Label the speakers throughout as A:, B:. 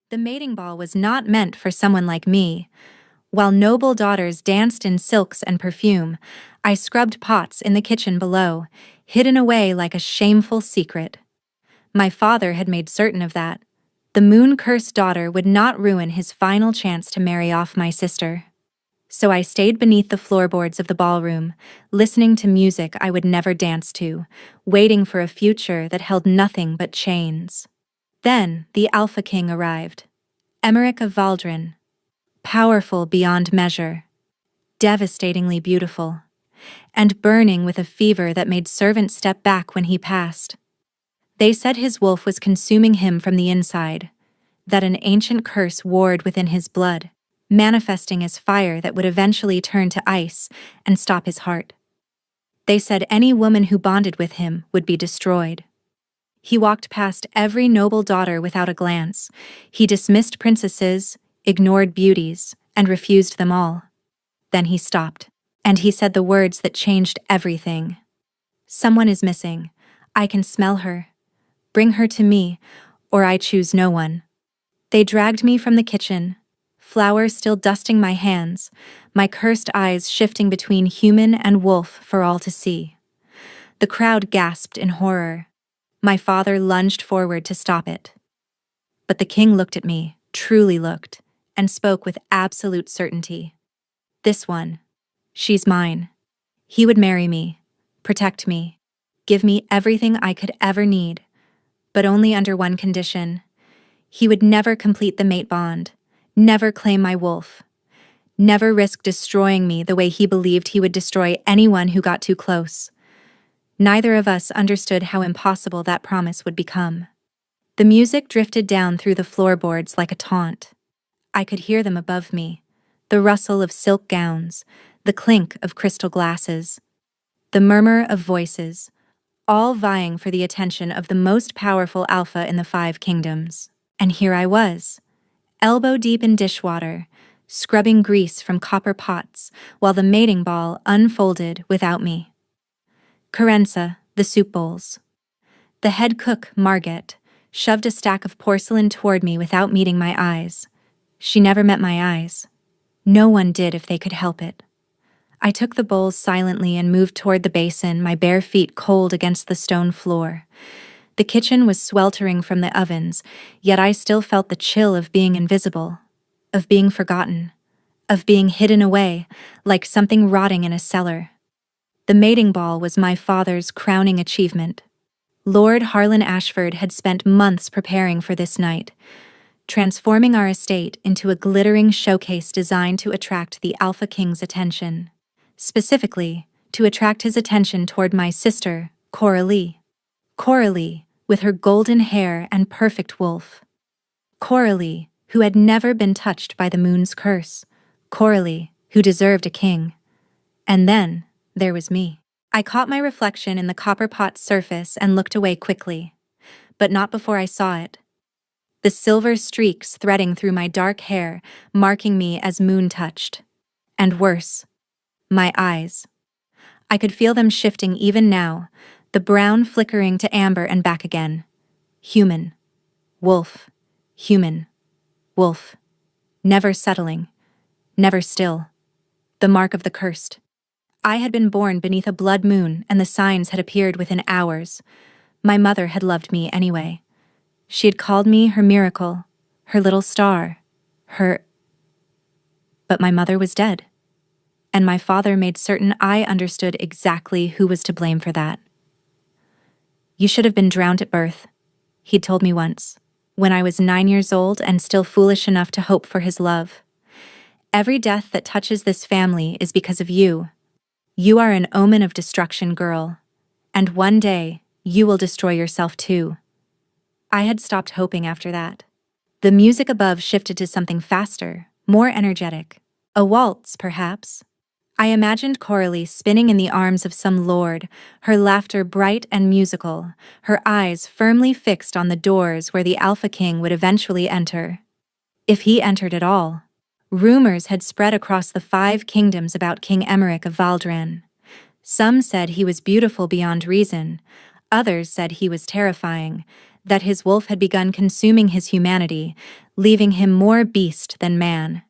A: The mating ball was not meant for someone like me. While noble daughters danced in silks and perfume, I scrubbed pots in the kitchen below, hidden away like a shameful secret. My father had made certain of that. The moon-cursed daughter would not ruin his final chance to marry off my sister. So I stayed beneath the floorboards of the ballroom, listening to music I would never dance to, waiting for a future that held nothing but chains. Then the Alpha King arrived. Emmerich of Valdren. Powerful beyond measure. Devastatingly beautiful. And burning with a fever that made servants step back when he passed. They said his wolf was consuming him from the inside, that an ancient curse warred within his blood, manifesting as fire that would eventually turn to ice and stop his heart. They said any woman who bonded with him would be destroyed. He walked past every noble daughter without a glance. He dismissed princesses, ignored beauties, and refused them all. Then he stopped, and he said the words that changed everything. "Someone is missing. I can smell her. Bring her to me, or I choose no one." They dragged me from the kitchen, flour still dusting my hands, my cursed eyes shifting between human and wolf for all to see. The crowd gasped in horror. My father lunged forward to stop it. But the king looked at me, truly looked, and spoke with absolute certainty. "This one. She's mine." He would marry me, protect me, give me everything I could ever need, but only under one condition. He would never complete the mate bond, never claim my wolf, never risk destroying me the way he believed he would destroy anyone who got too close. Neither of us understood how impossible that promise would become. The music drifted down through the floorboards like a taunt. I could hear them above me, the rustle of silk gowns, the clink of crystal glasses, the murmur of voices, all vying for the attention of the most powerful alpha in the 5 kingdoms. And here I was, elbow deep in dishwater, scrubbing grease from copper pots, while the mating ball unfolded without me. Carenza, the soup bowls. The head cook, Margit, shoved a stack of porcelain toward me without meeting my eyes. She never met my eyes. No one did if they could help it. I took the bowls silently and moved toward the basin, my bare feet cold against the stone floor. The kitchen was sweltering from the ovens, yet I still felt the chill of being invisible, of being forgotten, of being hidden away, like something rotting in a cellar. The mating ball was my father's crowning achievement. Lord Harlan Ashford had spent months preparing for this night, transforming our estate into a glittering showcase designed to attract the Alpha King's attention. Specifically, to attract his attention toward my sister, Coralie. Coralie, with her golden hair and perfect wolf. Coralie, who had never been touched by the moon's curse. Coralie, who deserved a king. And then, there was me. I caught my reflection in the copper pot's surface and looked away quickly. But not before I saw it. The silver streaks threading through my dark hair, marking me as moon-touched. And worse, my eyes. I could feel them shifting even now, the brown flickering to amber and back again. Human. Wolf. Human. Wolf. Never settling. Never still. The mark of the cursed. I had been born beneath a blood moon, and the signs had appeared within hours. My mother had loved me anyway. She had called me her miracle, her little star, her... But my mother was dead. And my father made certain I understood exactly who was to blame for that. "You should have been drowned at birth," he'd told me once, when I was 9 years old and still foolish enough to hope for his love. "Every death that touches this family is because of you. You are an omen of destruction, girl. And one day, you will destroy yourself too." I had stopped hoping after that. The music above shifted to something faster, more energetic. A waltz, perhaps. I imagined Coralie spinning in the arms of some lord, her laughter bright and musical, her eyes firmly fixed on the doors where the Alpha King would eventually enter. If he entered at all. Rumors had spread across the 5 kingdoms about King Emmerich of Valdren. Some said he was beautiful beyond reason, others said he was terrifying, that his wolf had begun consuming his humanity, leaving him more beast than man.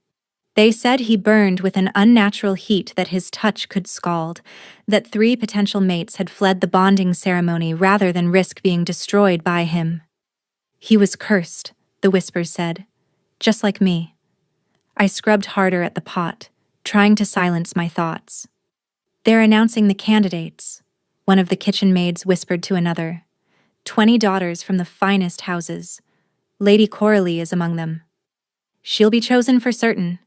A: They said he burned with an unnatural heat that his touch could scald, that 3 potential mates had fled the bonding ceremony rather than risk being destroyed by him. He was cursed, the whispers said, just like me. I scrubbed harder at the pot, trying to silence my thoughts. They're announcing the candidates, one of the kitchen maids whispered to another. 20 daughters from the finest houses. Lady Coralie is among them. She'll be chosen for certain.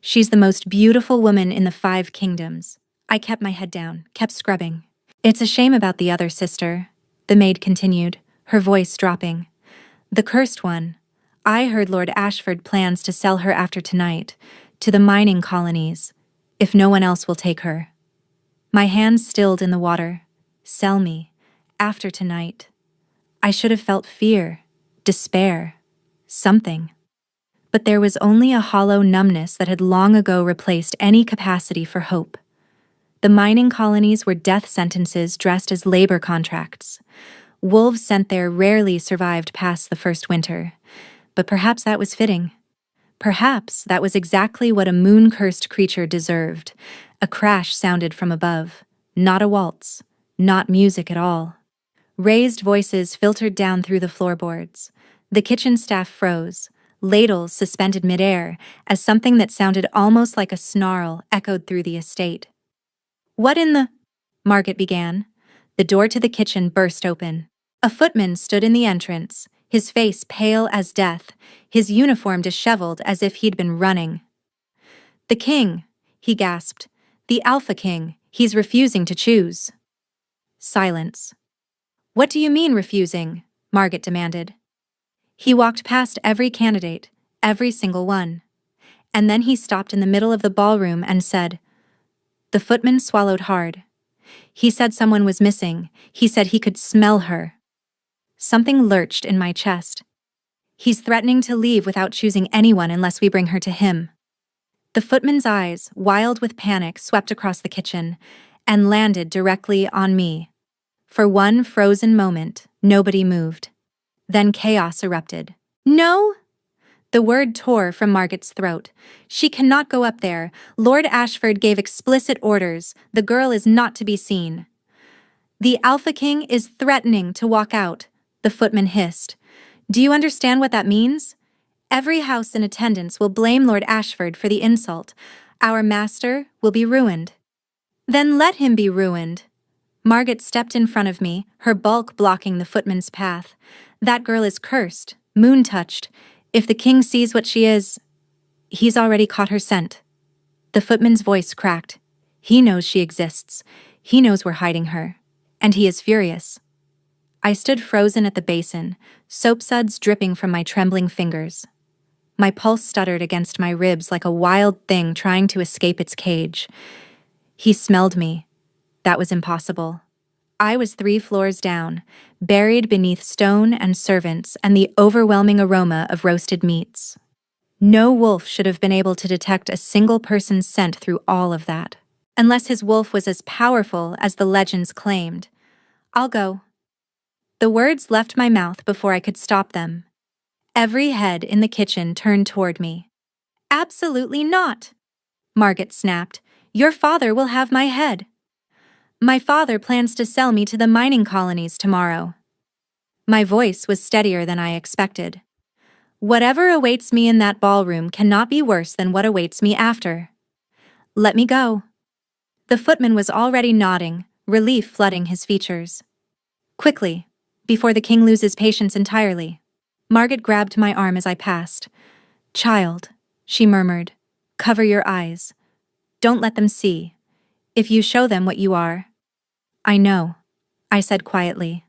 A: She's the most beautiful woman in the 5 kingdoms. I kept my head down, kept scrubbing. It's a shame about the other sister, the maid continued, her voice dropping. The cursed one. I heard Lord Ashford plans to sell her after tonight, to the mining colonies, if no one else will take her. My hands stilled in the water. Sell me, after tonight. I should have felt fear, despair, something. But there was only a hollow numbness that had long ago replaced any capacity for hope. The mining colonies were death sentences dressed as labor contracts. Wolves sent there rarely survived past the first winter, but perhaps that was fitting. Perhaps that was exactly what a moon-cursed creature deserved. A crash sounded from above, not a waltz, not music at all. Raised voices filtered down through the floorboards. The kitchen staff froze, ladles suspended midair, as something that sounded almost like a snarl echoed through the estate. What in the... Margaret began. The door to the kitchen burst open. A footman stood in the entrance, his face pale as death, his uniform disheveled as if he'd been running. The king, he gasped. The Alpha King, he's refusing to choose. Silence. What do you mean refusing? Margaret demanded. He walked past every candidate, every single one. And then he stopped in the middle of the ballroom and said, the footman swallowed hard. He said someone was missing. He said he could smell her. Something lurched in my chest. He's threatening to leave without choosing anyone unless we bring her to him. The footman's eyes, wild with panic, swept across the kitchen and landed directly on me. For one frozen moment, nobody moved. Then chaos erupted. No! The word tore from Margaret's throat. She cannot go up there. Lord Ashford gave explicit orders. The girl is not to be seen. The Alpha King is threatening to walk out, the footman hissed. Do you understand what that means? Every house in attendance will blame Lord Ashford for the insult. Our master will be ruined. Then let him be ruined. Margaret stepped in front of me, her bulk blocking the footman's path. That girl is cursed, moon-touched. If the king sees what she is, he's already caught her scent. The footman's voice cracked. He knows she exists. He knows we're hiding her. And he is furious. I stood frozen at the basin, soap suds dripping from my trembling fingers. My pulse stuttered against my ribs like a wild thing trying to escape its cage. He smelled me. That was impossible. I was 3 floors down, buried beneath stone and servants and the overwhelming aroma of roasted meats. No wolf should have been able to detect a single person's scent through all of that, unless his wolf was as powerful as the legends claimed. I'll go. The words left my mouth before I could stop them. Every head in the kitchen turned toward me. Absolutely not, Margaret snapped. Your father will have my head. My father plans to sell me to the mining colonies tomorrow. My voice was steadier than I expected. Whatever awaits me in that ballroom cannot be worse than what awaits me after. Let me go. The footman was already nodding, relief flooding his features. Quickly, before the king loses patience entirely. Margaret grabbed my arm as I passed. Child, she murmured, cover your eyes. Don't let them see. If you show them what you are. I know, I said quietly.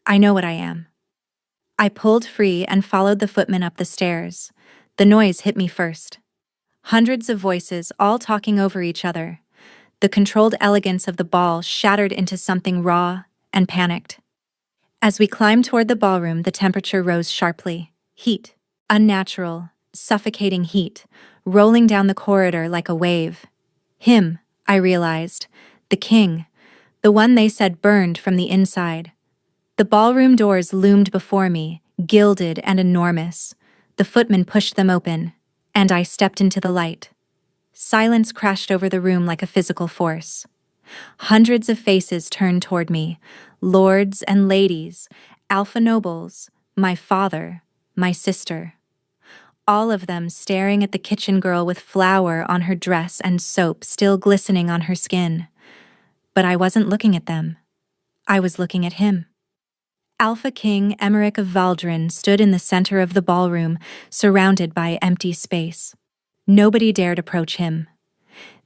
A: I know what I am. I pulled free and followed the footman up the stairs. The noise hit me first. Hundreds of voices, all talking over each other. The controlled elegance of the ball shattered into something raw and panicked. As we climbed toward the ballroom, the temperature rose sharply. Heat, unnatural, suffocating heat, rolling down the corridor like a wave. Him, I realized, the king, the one they said burned from the inside. The ballroom doors loomed before me, gilded and enormous. The footman pushed them open, and I stepped into the light. Silence crashed over the room like a physical force. Hundreds of faces turned toward me, lords and ladies, alpha nobles, my father, my sister. All of them staring at the kitchen girl with flour on her dress and soap still glistening on her skin. But I wasn't looking at them. I was looking at him. Alpha King Emmerich of Valdrin stood in the center of the ballroom, surrounded by empty space. Nobody dared approach him.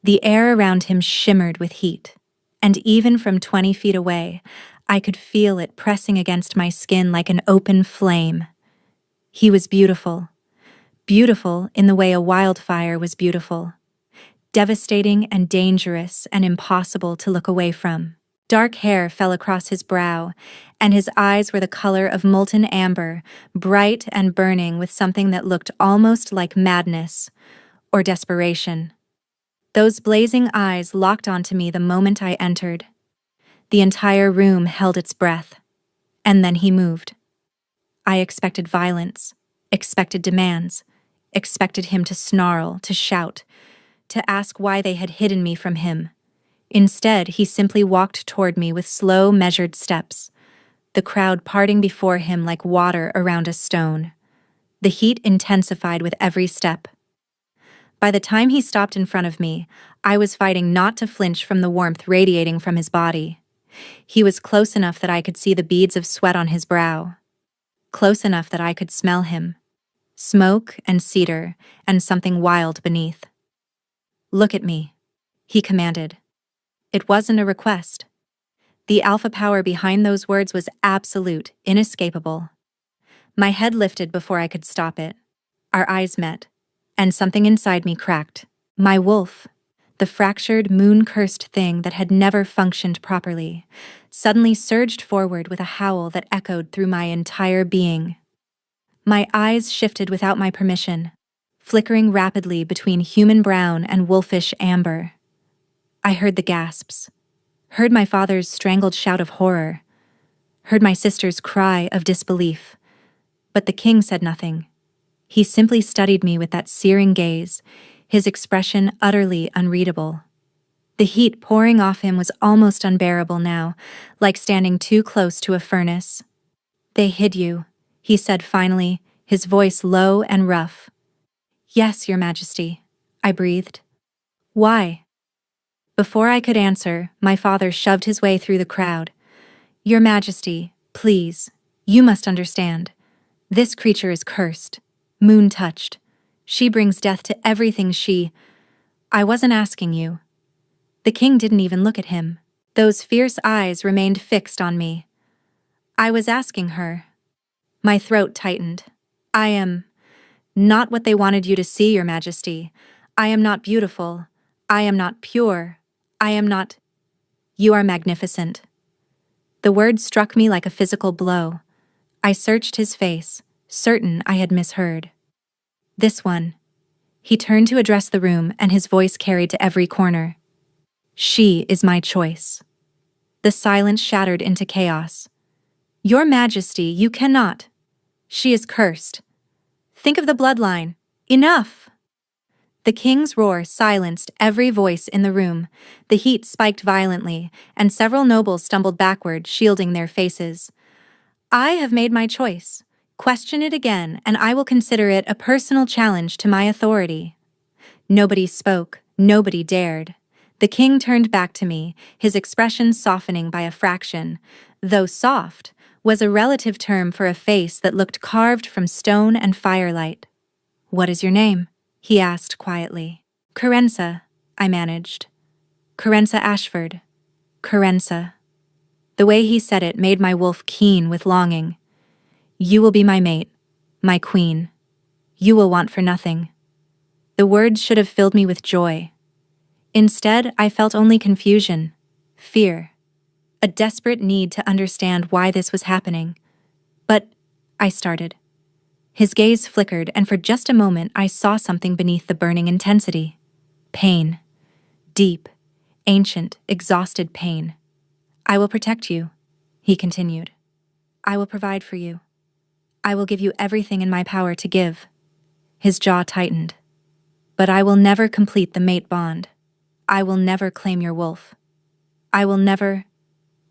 A: The air around him shimmered with heat, and even from 20 feet away, I could feel it pressing against my skin like an open flame. He was beautiful. Beautiful in the way a wildfire was beautiful. Devastating and dangerous and impossible to look away from. Dark hair fell across his brow, and his eyes were the color of molten amber, bright and burning with something that looked almost like madness or desperation. Those blazing eyes locked onto me the moment I entered. The entire room held its breath, and then he moved. I expected violence, expected demands, expected him to snarl, to shout, to ask why they had hidden me from him. Instead, he simply walked toward me with slow, measured steps, the crowd parting before him like water around a stone. The heat intensified with every step. By the time he stopped in front of me, I was fighting not to flinch from the warmth radiating from his body. He was close enough that I could see the beads of sweat on his brow. Close enough that I could smell him. Smoke and cedar and something wild beneath. "Look at me," he commanded. It wasn't a request. The alpha power behind those words was absolute, inescapable. My head lifted before I could stop it. Our eyes met, and something inside me cracked. My wolf, the fractured, moon-cursed thing that had never functioned properly, suddenly surged forward with a howl that echoed through my entire being. My eyes shifted without my permission, flickering rapidly between human brown and wolfish amber. I heard the gasps, heard my father's strangled shout of horror, heard my sister's cry of disbelief. But the king said nothing. He simply studied me with that searing gaze, his expression utterly unreadable. The heat pouring off him was almost unbearable now, like standing too close to a furnace. "They hid you," he said finally, his voice low and rough. "Yes, Your Majesty," I breathed. "Why?" Before I could answer, my father shoved his way through the crowd. "Your Majesty, please, you must understand. This creature is cursed, moon-touched. She brings death to everything she—" "I wasn't asking you." The king didn't even look at him. Those fierce eyes remained fixed on me. "I was asking her." My throat tightened. "I am not what they wanted you to see, Your Majesty. I am not beautiful. I am not pure. I am not—" "You are magnificent." The word struck me like a physical blow. I searched his face, certain I had misheard. "This one." He turned to address the room, and his voice carried to every corner. "She is my choice." The silence shattered into chaos. "Your Majesty, you cannot. She is cursed. Think of the bloodline. Enough!" The king's roar silenced every voice in the room. The heat spiked violently, and several nobles stumbled backward, shielding their faces. "I have made my choice. Question it again, and I will consider it a personal challenge to my authority." Nobody spoke, nobody dared. The king turned back to me, his expression softening by a fraction. Though soft was a relative term for a face that looked carved from stone and firelight. "What is your name?" he asked quietly. "Carenza," I managed. "Carenza Ashford. Carenza." The way he said it made my wolf keen with longing. "You will be my mate, my queen. You will want for nothing." The words should have filled me with joy. Instead, I felt only confusion, fear, a desperate need to understand why this was happening. "But," I started. His gaze flickered, and for just a moment I saw something beneath the burning intensity. Pain. Deep, ancient, exhausted pain. "I will protect you," he continued. I will provide for you. I will give you everything in my power to give." His jaw tightened. "But I will never complete the mate bond. I will never claim your wolf. I will never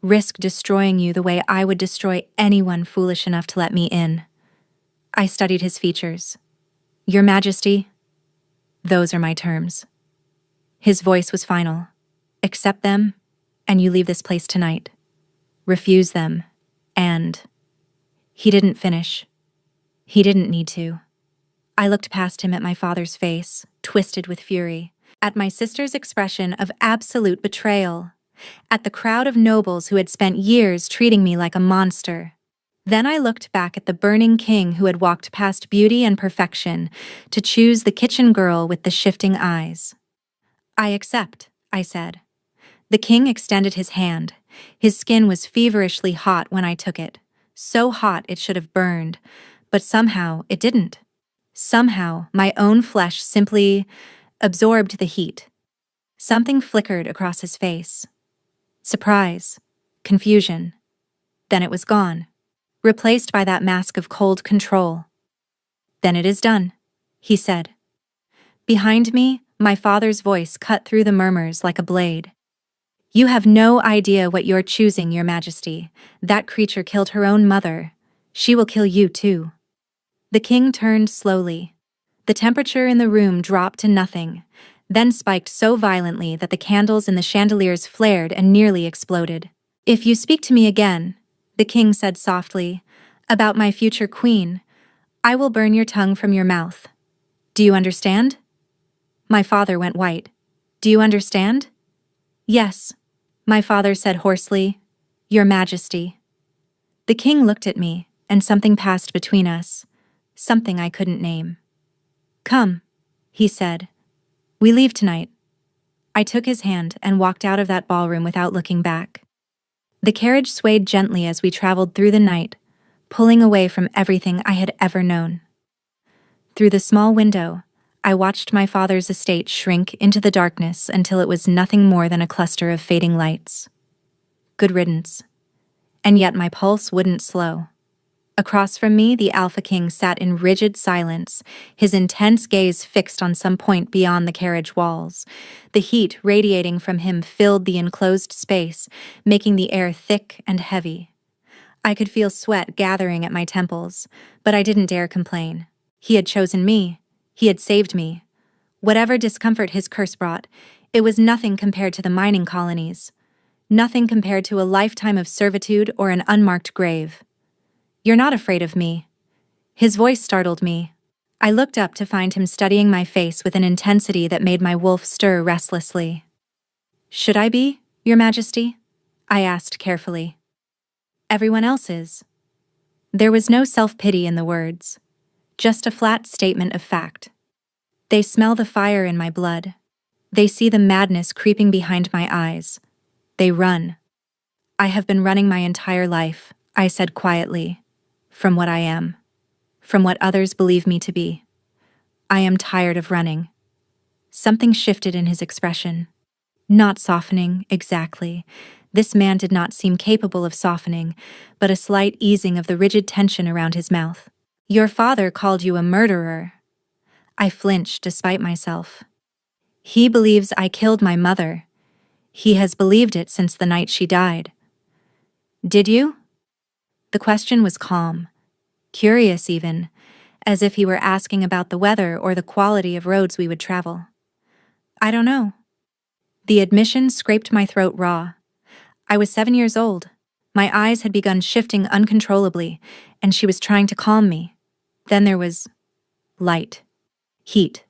A: risk destroying you the way I would destroy anyone foolish enough to let me in." I studied his features. "Your Majesty, those are my terms." His voice was final. "Accept them, and you leave this place tonight. Refuse them, and—" He didn't finish. He didn't need to. I looked past him at my father's face, twisted with fury, at my sister's expression of absolute betrayal, at the crowd of nobles who had spent years treating me like a monster. Then I looked back at the burning king who had walked past beauty and perfection to choose the kitchen girl with the shifting eyes. "I accept," I said. The king extended his hand. His skin was feverishly hot when I took it, so hot it should have burned, but somehow it didn't. Somehow my own flesh simply absorbed the heat. Something flickered across his face. Surprise, confusion. Then it was gone, replaced by that mask of cold control. "Then it is done," he said. Behind me, my father's voice cut through the murmurs like a blade. "You have no idea what you're choosing, Your Majesty. That creature killed her own mother. She will kill you too." The king turned slowly. The temperature in the room dropped to nothing, then spiked so violently that the candles in the chandeliers flared and nearly exploded. "If you speak to me again," the king said softly, "about my future queen, I will burn your tongue from your mouth. Do you understand?" My father went white. "Do you understand?" "Yes," my father said hoarsely, "Your Majesty." The king looked at me, and something passed between us, something I couldn't name. "Come," he said. "We leave tonight." I took his hand and walked out of that ballroom without looking back. The carriage swayed gently as we traveled through the night, pulling away from everything I had ever known. Through the small window, I watched my father's estate shrink into the darkness until it was nothing more than a cluster of fading lights. Good riddance. And yet my pulse wouldn't slow. Across from me, the Alpha King sat in rigid silence, his intense gaze fixed on some point beyond the carriage walls. The heat radiating from him filled the enclosed space, making the air thick and heavy. I could feel sweat gathering at my temples, but I didn't dare complain. He had chosen me. He had saved me. Whatever discomfort his curse brought, it was nothing compared to the mining colonies. Nothing compared to a lifetime of servitude or an unmarked grave. "You're not afraid of me." His voice startled me. I looked up to find him studying my face with an intensity that made my wolf stir restlessly. "Should I be, Your Majesty?" I asked carefully. "Everyone else is." There was no self-pity in the words, just a flat statement of fact. "They smell the fire in my blood. They see the madness creeping behind my eyes. They run." "I have been running my entire life," I said quietly. "From what I am. From what others believe me to be. I am tired of running." Something shifted in his expression. Not softening, exactly. This man did not seem capable of softening, but a slight easing of the rigid tension around his mouth. "Your father called you a murderer." I flinched despite myself. "He believes I killed my mother. He has believed it since the night she died." "Did you?" The question was calm, curious even, as if he were asking about the weather or the quality of roads we would travel. "I don't know." The admission scraped my throat raw. I was 7 years old. My eyes had begun shifting uncontrollably, and she was trying to calm me. Then there was light, heat,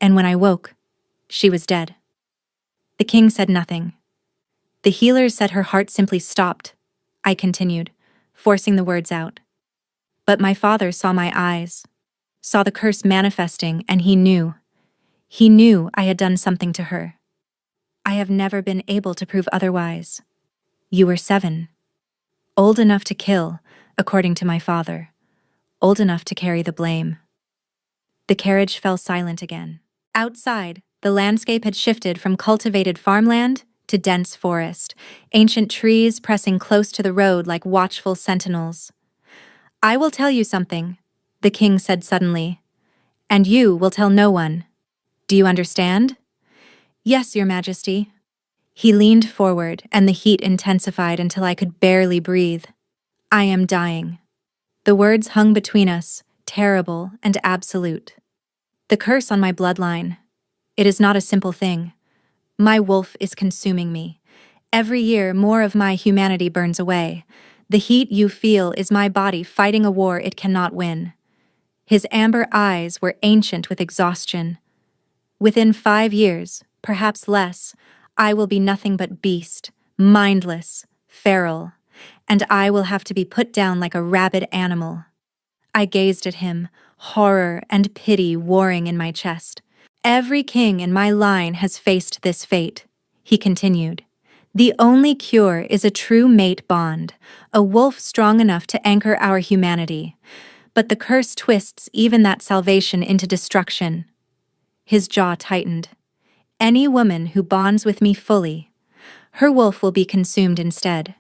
A: and when I woke, she was dead. The king said nothing. "The healers said her heart simply stopped," I continued, forcing the words out. "But my father saw my eyes, saw the curse manifesting, and he knew. He knew I had done something to her. I have never been able to prove otherwise. You were 7. Old enough to kill, according to my father. Old enough to carry the blame." The carriage fell silent again. Outside, the landscape had shifted from cultivated farmland to dense forest, ancient trees pressing close to the road like watchful sentinels. "I will tell you something," the king said suddenly, "and you will tell no one. Do you understand?" "Yes, your majesty." He leaned forward, and the heat intensified until I could barely breathe. "I am dying." The words hung between us, terrible and absolute. "The curse on my bloodline. It is not a simple thing. My wolf is consuming me. Every year, more of my humanity burns away. The heat you feel is my body fighting a war it cannot win." His amber eyes were ancient with exhaustion. "Within 5 years, perhaps less, I will be nothing but beast, mindless, feral, and I will have to be put down like a rabid animal." I gazed at him, horror and pity warring in my chest. "Every king in my line has faced this fate," he continued. "The only cure is a true mate bond, a wolf strong enough to anchor our humanity. But the curse twists even that salvation into destruction." His jaw tightened. "Any woman who bonds with me fully, her wolf will be consumed instead.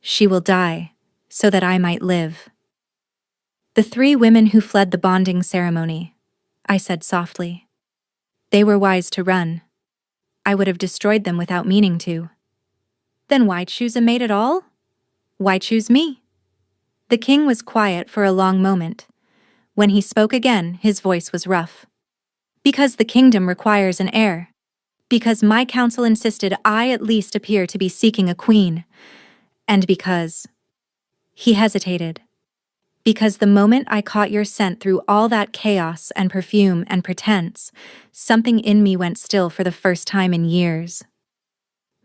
A: She will die, so that I might live." "The 3 women who fled the bonding ceremony," I said softly. "They were wise to run. I would have destroyed them without meaning to." "Then why choose a mate at all? Why choose me?" The king was quiet for a long moment. When he spoke again, his voice was rough. "Because the kingdom requires an heir. Because my council insisted I at least appear to be seeking a queen. And because—" He hesitated. "Because the moment I caught your scent through all that chaos and perfume and pretense, something in me went still for the first time in years."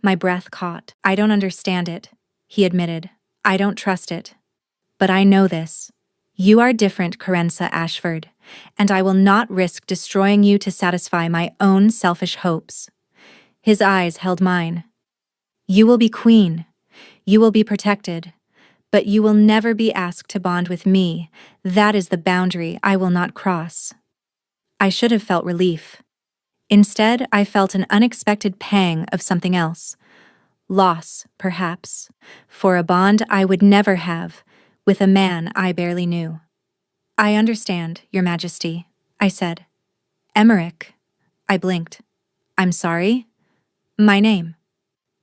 A: My breath caught. "I don't understand it," he admitted. "I don't trust it. But I know this. You are different, Carenza Ashford, and I will not risk destroying you to satisfy my own selfish hopes." His eyes held mine. "You will be queen. You will be protected. But you will never be asked to bond with me. That is the boundary I will not cross." I should have felt relief. Instead, I felt an unexpected pang of something else. Loss, perhaps, for a bond I would never have, with a man I barely knew. "I understand, Your Majesty," I said. "Emmerich." I blinked. "I'm sorry?" "My name."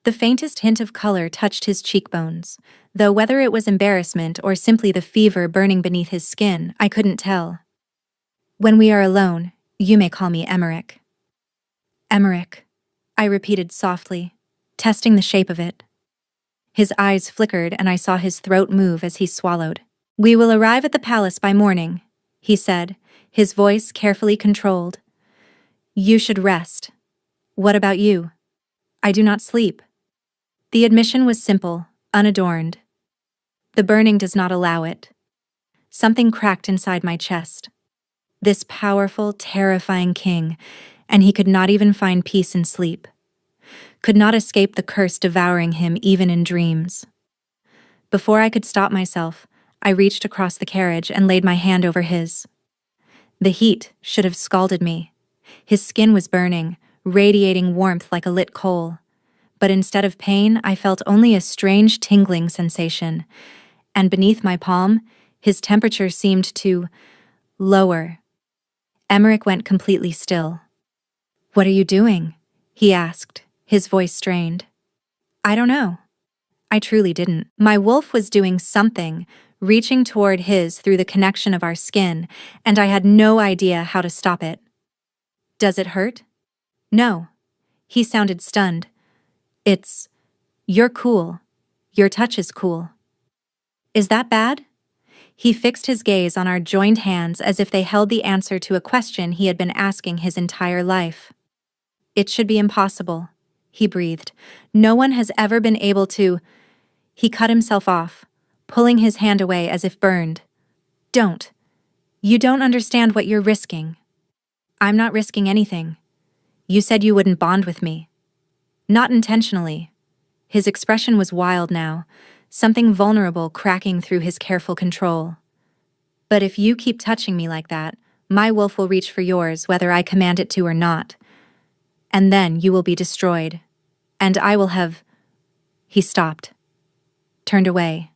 A: The faintest hint of color touched his cheekbones, though whether it was embarrassment or simply the fever burning beneath his skin, I couldn't tell. "When we are alone, you may call me Emmerich." "Emmerich," I repeated softly, testing the shape of it. His eyes flickered and I saw his throat move as he swallowed. "We will arrive at the palace by morning," he said, his voice carefully controlled. "You should rest. What about you?" "I do not sleep." The admission was simple, unadorned. "The burning does not allow it." Something cracked inside my chest. This powerful, terrifying king, and he could not even find peace in sleep. Could not escape the curse devouring him even in dreams. Before I could stop myself, I reached across the carriage and laid my hand over his. The heat should have scalded me. His skin was burning, radiating warmth like a lit coal. But instead of pain, I felt only a strange tingling sensation, and beneath my palm, his temperature seemed to lower. Emmerich went completely still. "What are you doing?" he asked, his voice strained. "I don't know." I truly didn't. My wolf was doing something, reaching toward his through the connection of our skin, and I had no idea how to stop it. "Does it hurt?" "No." He sounded stunned. You're cool. Your touch is cool." "Is that bad?" He fixed his gaze on our joined hands as if they held the answer to a question he had been asking his entire life. "It should be impossible," he breathed. "No one has ever been able to—" He cut himself off, pulling his hand away as if burned. "Don't. You don't understand what you're risking." "I'm not risking anything. You said you wouldn't bond with me." "Not intentionally." His expression was wild now, something vulnerable cracking through his careful control. "But if you keep touching me like that, my wolf will reach for yours whether I command it to or not. And then you will be destroyed. And I will have. He stopped, turned away,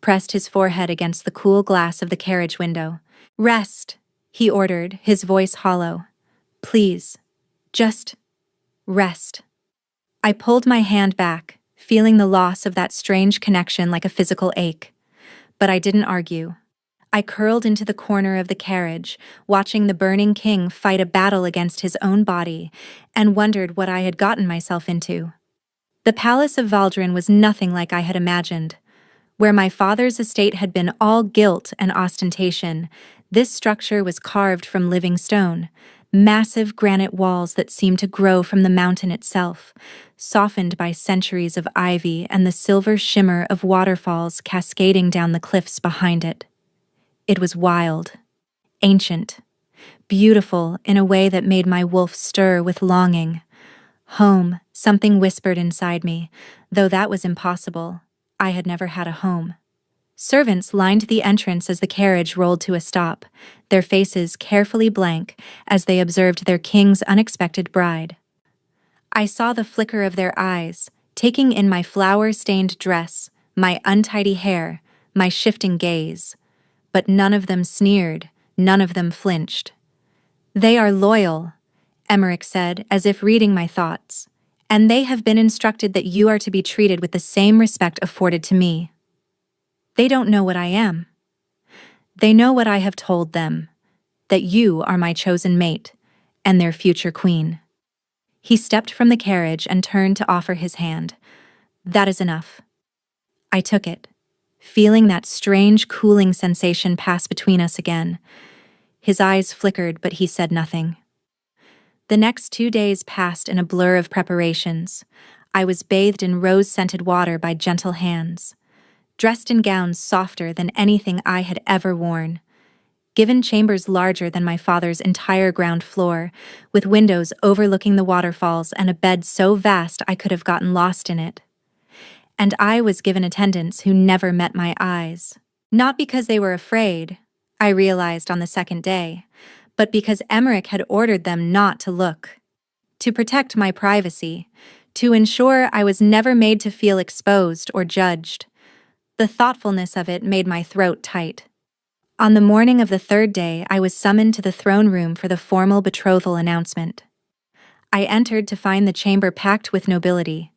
A: pressed his forehead against the cool glass of the carriage window. Rest, he ordered, his voice hollow. Please, just rest. I pulled my hand back, feeling the loss of that strange connection like a physical ache. But I didn't argue. I curled into the corner of the carriage, watching the burning king fight a battle against his own body, and wondered what I had gotten myself into. The palace of Valdrin was nothing like I had imagined. Where my father's estate had been all gilt and ostentation, this structure was carved from living stone, massive granite walls that seemed to grow from the mountain itself, softened by centuries of ivy and the silver shimmer of waterfalls cascading down the cliffs behind it. It was wild, ancient, beautiful in a way that made my wolf stir with longing. Home, something whispered inside me, though that was impossible. I had never had a home. Servants lined the entrance as the carriage rolled to a stop, their faces carefully blank as they observed their king's unexpected bride. I saw the flicker of their eyes, taking in my flower-stained dress, my untidy hair, my shifting gaze. But none of them sneered, none of them flinched. They are loyal, Emmerich said, as if reading my thoughts, and they have been instructed that you are to be treated with the same respect afforded to me. They don't know what I am. They know what I have told them, that you are my chosen mate, and their future queen. He stepped from the carriage and turned to offer his hand. That is enough. I took it, feeling that strange cooling sensation pass between us again. His eyes flickered, but he said nothing. The next 2 days passed in a blur of preparations. I was bathed in rose-scented water by gentle hands, dressed in gowns softer than anything I had ever worn, given chambers larger than my father's entire ground floor, with windows overlooking the waterfalls and a bed so vast I could have gotten lost in it. And I was given attendants who never met my eyes. Not because they were afraid, I realized on the second day, but because Emmerich had ordered them not to look. To protect my privacy, to ensure I was never made to feel exposed or judged. The thoughtfulness of it made my throat tight. On the morning of the third day, I was summoned to the throne room for the formal betrothal announcement. I entered to find the chamber packed with nobility,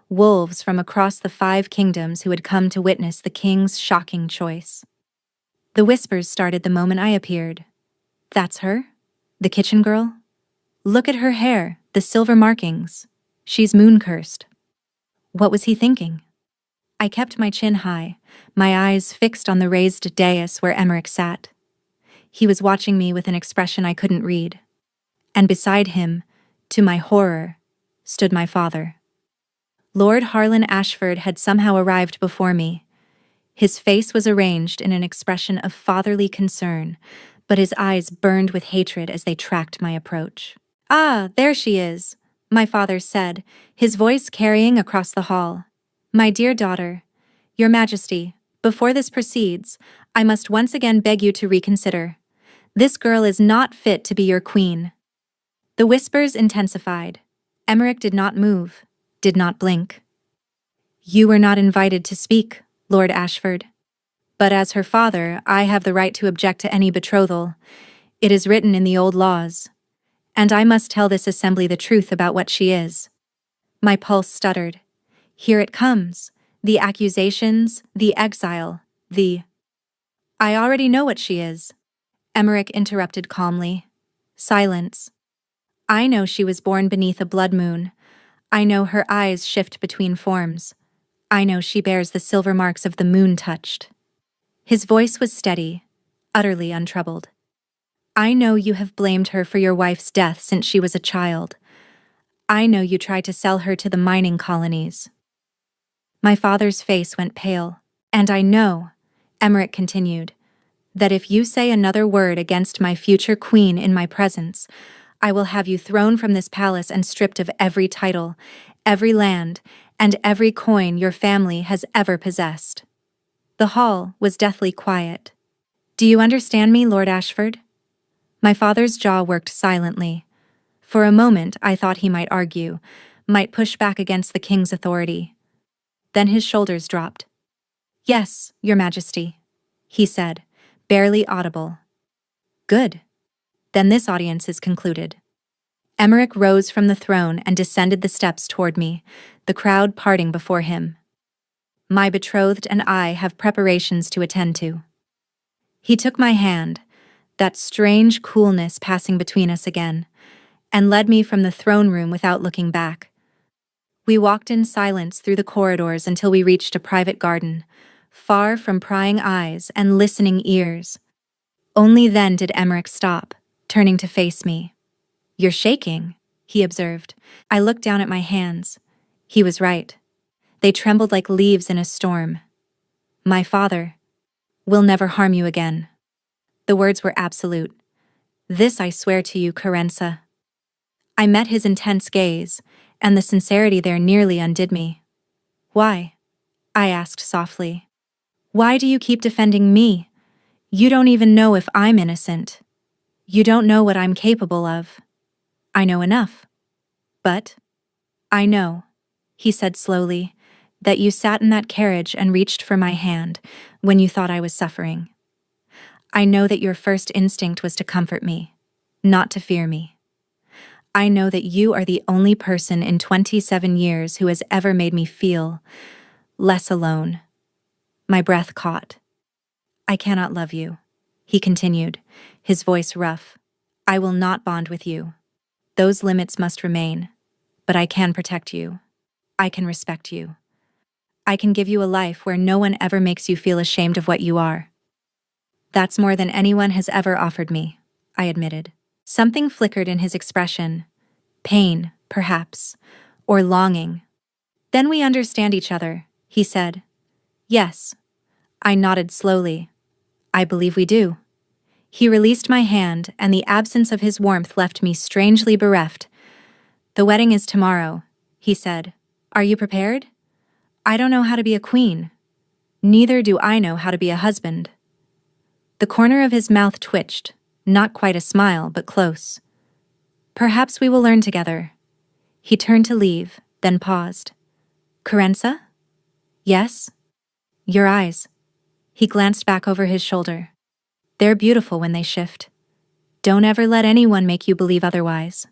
A: wolves from across the 5 kingdoms who had come to witness the king's shocking choice. The whispers started the moment I appeared. That's her? The kitchen girl? Look at her hair, the silver markings. She's moon-cursed. What was he thinking? I kept my chin high, my eyes fixed on the raised dais where Emmerich sat. He was watching me with an expression I couldn't read. And beside him, to my horror, stood my father. Lord Harlan Ashford had somehow arrived before me. His face was arranged in an expression of fatherly concern, but his eyes burned with hatred as they tracked my approach. "Ah, there she is," my father said, his voice carrying across the hall. "My dear daughter, Your Majesty, before this proceeds, I must once again beg you to reconsider. This girl is not fit to be your queen." The whispers intensified. Emmerich did not move, did not blink. "You were not invited to speak, Lord Ashford. But as her father, I have the right to object to any betrothal. It is written in the old laws. And I must tell this assembly the truth about what she is." My pulse stuttered. Here it comes. The accusations, the exile, the... "I already know what she is," Emmerich interrupted calmly. Silence. "I know she was born beneath a blood moon. I know her eyes shift between forms. I know she bears the silver marks of the moon touched." His voice was steady, utterly untroubled. "I know you have blamed her for your wife's death since she was a child. I know you tried to sell her to the mining colonies." My father's face went pale. "And I know," Emmerich continued, "that if you say another word against my future queen in my presence, I will have you thrown from this palace and stripped of every title, every land, and every coin your family has ever possessed." The hall was deathly quiet. "Do you understand me, Lord Ashford?" My father's jaw worked silently. For a moment I thought he might argue. might push back against the king's authority. Then his shoulders dropped. "Yes, Your Majesty," he said, barely audible. "Good. Then this audience is concluded." Emmerich rose from the throne and descended the steps toward me, the crowd parting before him. "My betrothed and I have preparations to attend to." He took my hand, that strange coolness passing between us again, and led me from the throne room without looking back. We walked in silence through the corridors until we reached a private garden, far from prying eyes and listening ears. Only then did Emmerich stop, turning to face me. "You're shaking," he observed. I looked down at my hands. He was right. They trembled like leaves in a storm. "My father will never harm you again." The words were absolute. "This I swear to you, Carenza." I met his intense gaze, and the sincerity there nearly undid me. "Why?" I asked softly. "Why do you keep defending me? You don't even know if I'm innocent. You don't know what I'm capable of." "I know enough. But I know," he said slowly, "that you sat in that carriage and reached for my hand when you thought I was suffering. I know that your first instinct was to comfort me, not to fear me. I know that you are the only person in 27 years who has ever made me feel less alone." My breath caught. "I cannot love you," he continued, his voice rough. "I will not bond with you. Those limits must remain, but I can protect you. I can respect you. I can give you a life where no one ever makes you feel ashamed of what you are." "That's more than anyone has ever offered me," I admitted. Something flickered in his expression. Pain, perhaps, or longing. "Then we understand each other," he said. "Yes." I nodded slowly. "I believe we do." He released my hand, and the absence of his warmth left me strangely bereft. "The wedding is tomorrow," he said. "Are you prepared?" "I don't know how to be a queen. Neither do I know how to be a husband." The corner of his mouth twitched, not quite a smile, but close. "Perhaps we will learn together." He turned to leave, then paused. "Carenza?" "Yes?" "Your eyes." He glanced back over his shoulder. "They're beautiful when they shift. Don't ever let anyone make you believe otherwise."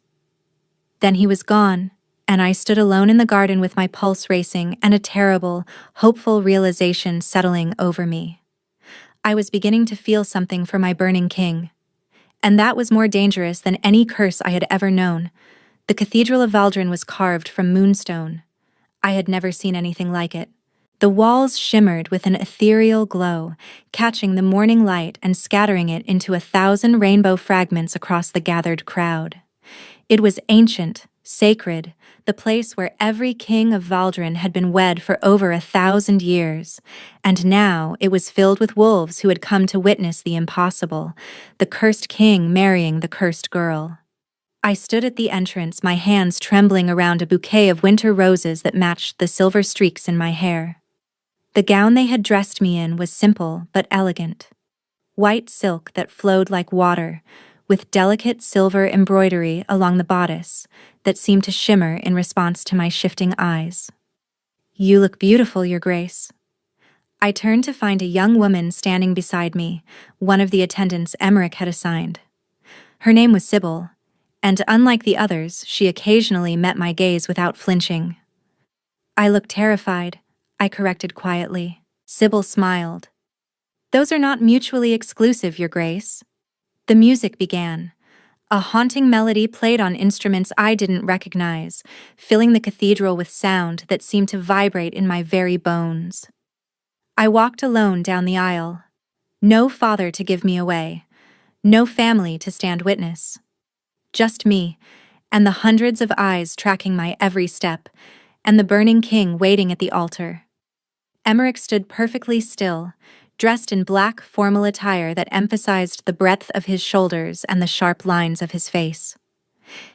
A: Then he was gone, and I stood alone in the garden with my pulse racing and a terrible, hopeful realization settling over me. I was beginning to feel something for my burning king. And that was more dangerous than any curse I had ever known. The Cathedral of Valdrin was carved from moonstone. I had never seen anything like it. The walls shimmered with an ethereal glow, catching the morning light and scattering it into 1,000 rainbow fragments across the gathered crowd. It was ancient, sacred, the place where every king of Valdrin had been wed for over 1,000 years, and now it was filled with wolves who had come to witness the impossible, the cursed king marrying the cursed girl. I stood at the entrance, my hands trembling around a bouquet of winter roses that matched the silver streaks in my hair. The gown they had dressed me in was simple but elegant. White silk that flowed like water, with delicate silver embroidery along the bodice that seemed to shimmer in response to my shifting eyes. "You look beautiful, Your Grace." I turned to find a young woman standing beside me, one of the attendants Emmerich had assigned. Her name was Sybil, and unlike the others, she occasionally met my gaze without flinching. "I look terrified," I corrected quietly. Sybil smiled. "Those are not mutually exclusive, Your Grace." The music began. A haunting melody played on instruments I didn't recognize, filling the cathedral with sound that seemed to vibrate in my very bones. I walked alone down the aisle. No father to give me away. No family to stand witness. Just me, and the hundreds of eyes tracking my every step, and the burning king waiting at the altar. Emmerich stood perfectly still, dressed in black formal attire that emphasized the breadth of his shoulders and the sharp lines of his face.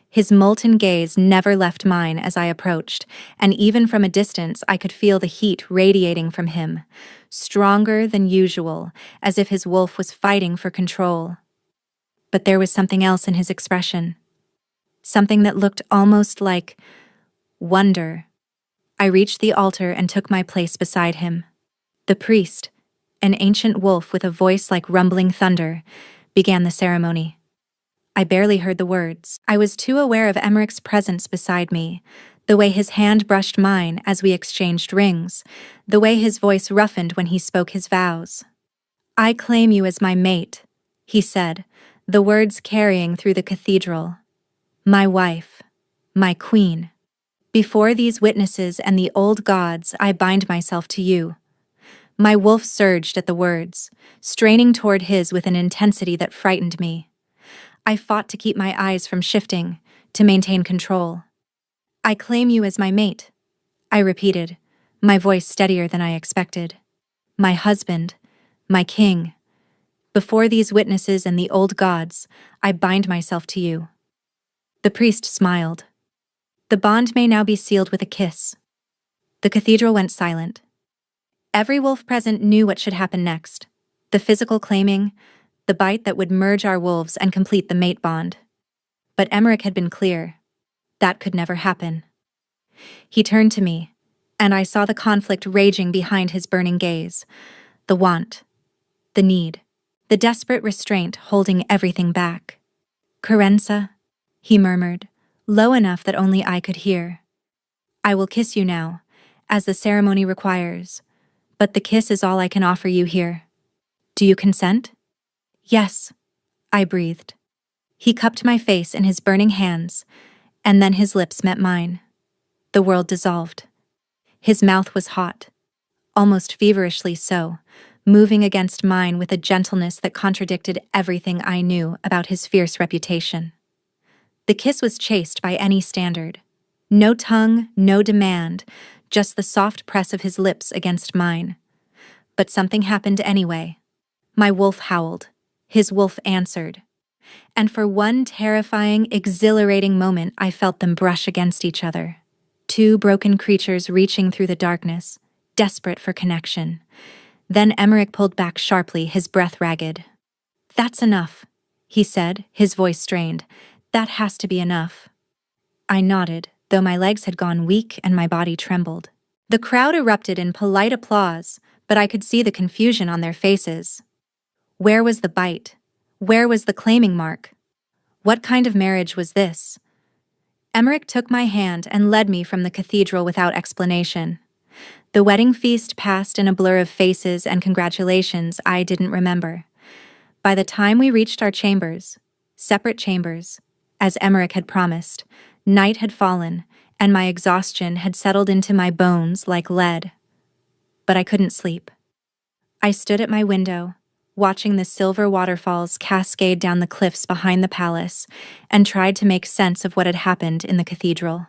A: His molten gaze never left mine as I approached, and even from a distance I could feel the heat radiating from him, stronger than usual, as if his wolf was fighting for control. But there was something else in his expression. Something that looked almost like wonder. I reached the altar and took my place beside him. The priest, an ancient wolf with a voice like rumbling thunder, began the ceremony. I barely heard the words. I was too aware of Emmerich's presence beside me, the way his hand brushed mine as we exchanged rings, the way his voice roughened when he spoke his vows. "I claim you as my mate," he said, the words carrying through the cathedral. "My wife, my queen. Before these witnesses and the old gods, I bind myself to you." My wolf surged at the words, straining toward his with an intensity that frightened me. I fought to keep my eyes from shifting, to maintain control. "I claim you as my mate," I repeated, my voice steadier than I expected. "My husband, my king. Before these witnesses and the old gods, I bind myself to you." The priest smiled. "The bond may now be sealed with a kiss." The cathedral went silent. Every wolf present knew what should happen next. The physical claiming, the bite that would merge our wolves and complete the mate bond. But Emmerich had been clear. That could never happen. He turned to me, and I saw the conflict raging behind his burning gaze. The want, the need, the desperate restraint holding everything back. "Carenza," he murmured, low enough that only I could hear. "I will kiss you now, as the ceremony requires, but the kiss is all I can offer you here. Do you consent?" "Yes," I breathed. He cupped my face in his burning hands, and then his lips met mine. The world dissolved. His mouth was hot, almost feverishly so, moving against mine with a gentleness that contradicted everything I knew about his fierce reputation. The kiss was chaste by any standard. No tongue, no demand, just the soft press of his lips against mine. But something happened anyway. My wolf howled. His wolf answered. And for one terrifying, exhilarating moment, I felt them brush against each other. Two broken creatures reaching through the darkness, desperate for connection. Then Emmerich pulled back sharply, his breath ragged. "That's enough," he said, his voice strained. "That has to be enough." I nodded, though my legs had gone weak and my body trembled. The crowd erupted in polite applause, but I could see the confusion on their faces. Where was the bite? Where was the claiming mark? What kind of marriage was this? Emmerich took my hand and led me from the cathedral without explanation. The wedding feast passed in a blur of faces and congratulations I didn't remember. By the time we reached our chambers, separate chambers, as Emmerich had promised, night had fallen, and my exhaustion had settled into my bones like lead. But I couldn't sleep. I stood at my window, watching the silver waterfalls cascade down the cliffs behind the palace, and tried to make sense of what had happened in the cathedral.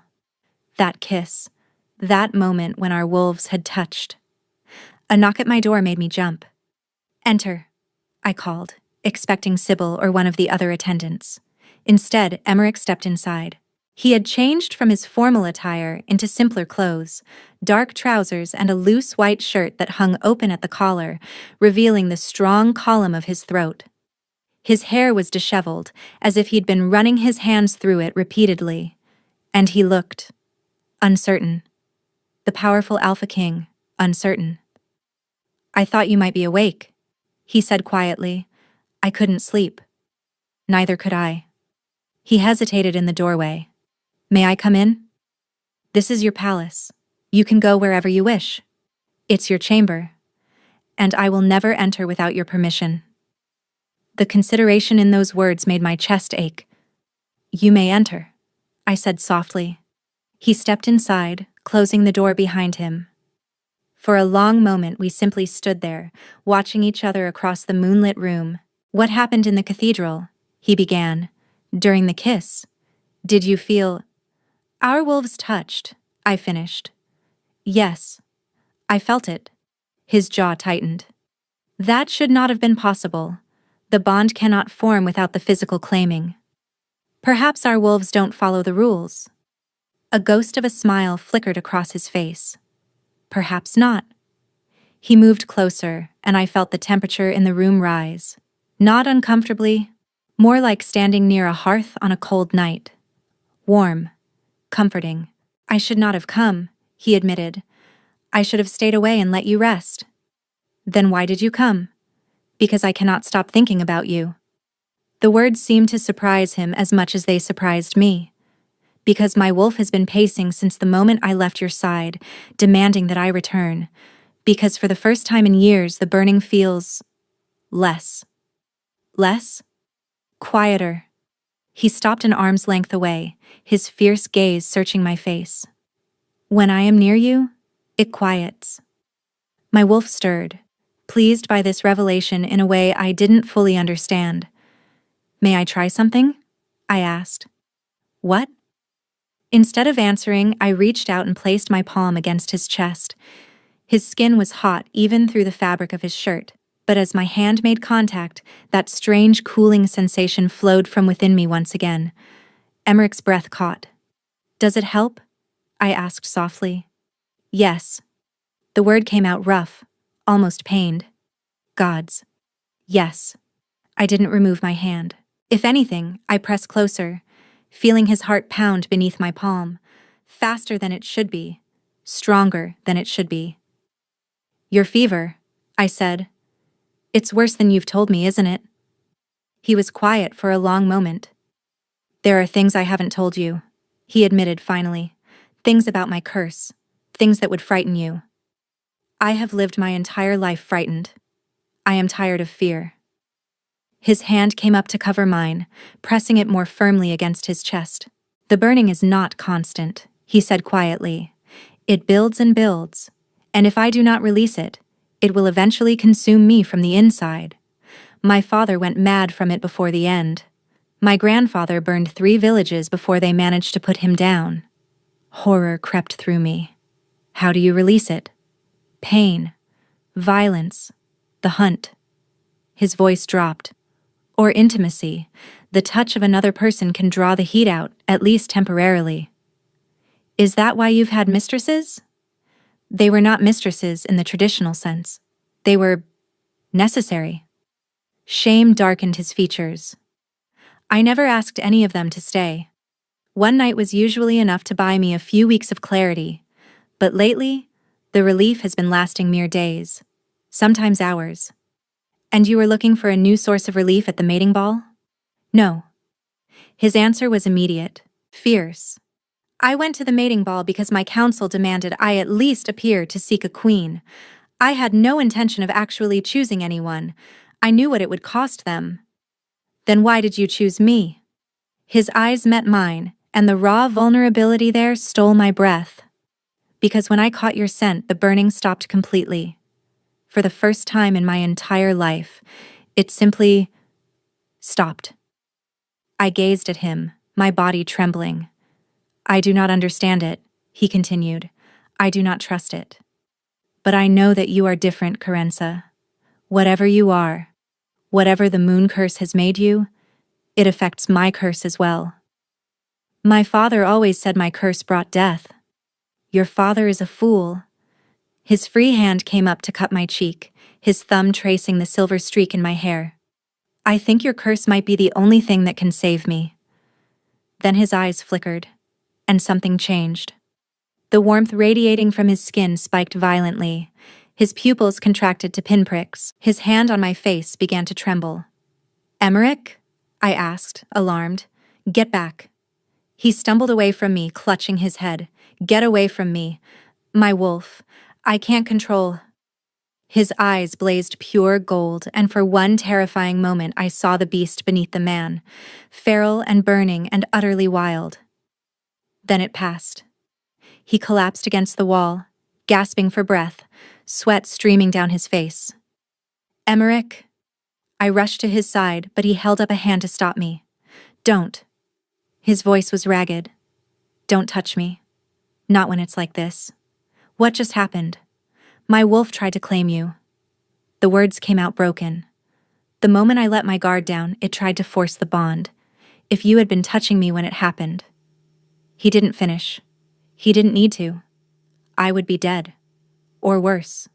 A: That kiss, that moment when our wolves had touched. A knock at my door made me jump. "Enter," I called, expecting Sybil or one of the other attendants. Instead, Emmerich stepped inside. He had changed from his formal attire into simpler clothes, dark trousers and a loose white shirt that hung open at the collar, revealing the strong column of his throat. His hair was disheveled, as if he'd been running his hands through it repeatedly, and he looked uncertain. The powerful Alpha King, uncertain. "I thought you might be awake," he said quietly. "I couldn't sleep." Neither could I. He hesitated in the doorway. "May I come in?" "This is your palace. You can go wherever you wish. It's your chamber. And I will never enter without your permission." The consideration in those words made my chest ache. "You may enter," I said softly. He stepped inside, closing the door behind him. For a long moment we simply stood there, watching each other across the moonlit room. "What happened in the cathedral?" he began. "During the kiss. Did you feel—" "Our wolves touched," I finished. "Yes. I felt it." His jaw tightened. "That should not have been possible. The bond cannot form without the physical claiming. Perhaps our wolves don't follow the rules." A ghost of a smile flickered across his face. "Perhaps not." He moved closer, and I felt the temperature in the room rise. Not uncomfortably, more like standing near a hearth on a cold night. Warm, comforting, I should not have come, he admitted. I should have stayed away and let you rest. Then why did you come? Because I cannot stop thinking about you. The words seemed to surprise him as much as they surprised me. Because my wolf has been pacing since the moment I left your side, demanding that I return. Because for the first time in years, the burning feels less. Less? Quieter. He stopped an arm's length away, his fierce gaze searching my face. When I am near you, it quiets. My wolf stirred, pleased by this revelation in a way I didn't fully understand. May I try something? I asked. What? Instead of answering, I reached out and placed my palm against his chest. His skin was hot even through the fabric of his shirt, but as my hand made contact, that strange cooling sensation flowed from within me once again. Emmerich's breath caught. Does it help? I asked softly. Yes. The word came out rough, almost pained. Gods. Yes. I didn't remove my hand. If anything, I pressed closer, feeling his heart pound beneath my palm, faster than it should be, stronger than it should be. Your fever, I said. It's worse than you've told me, isn't it? He was quiet for a long moment. There are things I haven't told you, he admitted finally. Things about my curse, things that would frighten you. I have lived my entire life frightened. I am tired of fear. His hand came up to cover mine, pressing it more firmly against his chest. The burning is not constant, he said quietly. It builds and builds, and if I do not release it, it will eventually consume me from the inside. My father went mad from it before the end. My grandfather burned 3 villages before they managed to put him down. Horror crept through me. How do you release it? Pain, violence, the hunt. His voice dropped. Or intimacy. The touch of another person can draw the heat out, at least temporarily. Is that why you've had mistresses? They were not mistresses in the traditional sense. They were necessary. Shame darkened his features. I never asked any of them to stay. One night was usually enough to buy me a few weeks of clarity, but lately, the relief has been lasting mere days, sometimes hours. And you were looking for a new source of relief at the mating ball? No. His answer was immediate, fierce. I went to the mating ball because my council demanded I at least appear to seek a queen. I had no intention of actually choosing anyone. I knew what it would cost them. Then why did you choose me? His eyes met mine, and the raw vulnerability there stole my breath. Because when I caught your scent, the burning stopped completely. For the first time in my entire life, it simply stopped. I gazed at him, my body trembling. I do not understand it, he continued. I do not trust it. But I know that you are different, Carenza. Whatever you are, whatever the moon curse has made you, it affects my curse as well. My father always said my curse brought death. Your father is a fool. His free hand came up to cut my cheek, his thumb tracing the silver streak in my hair. I think your curse might be the only thing that can save me. Then his eyes flickered, and something changed. The warmth radiating from his skin spiked violently. His pupils contracted to pinpricks. His hand on my face began to tremble. Emmerich? I asked, alarmed. Get back. He stumbled away from me, clutching his head. Get away from me. My wolf. I can't control. His eyes blazed pure gold, and for one terrifying moment I saw the beast beneath the man, feral and burning and utterly wild. Then it passed. He collapsed against the wall, gasping for breath, sweat streaming down his face. Emmerich. I rushed to his side, but he held up a hand to stop me. Don't. His voice was ragged. Don't touch me. Not when it's like this. What just happened? My wolf tried to claim you. The words came out broken. The moment I let my guard down, it tried to force the bond. If you had been touching me when it happened. He didn't finish. He didn't need to. I would be dead. Or worse,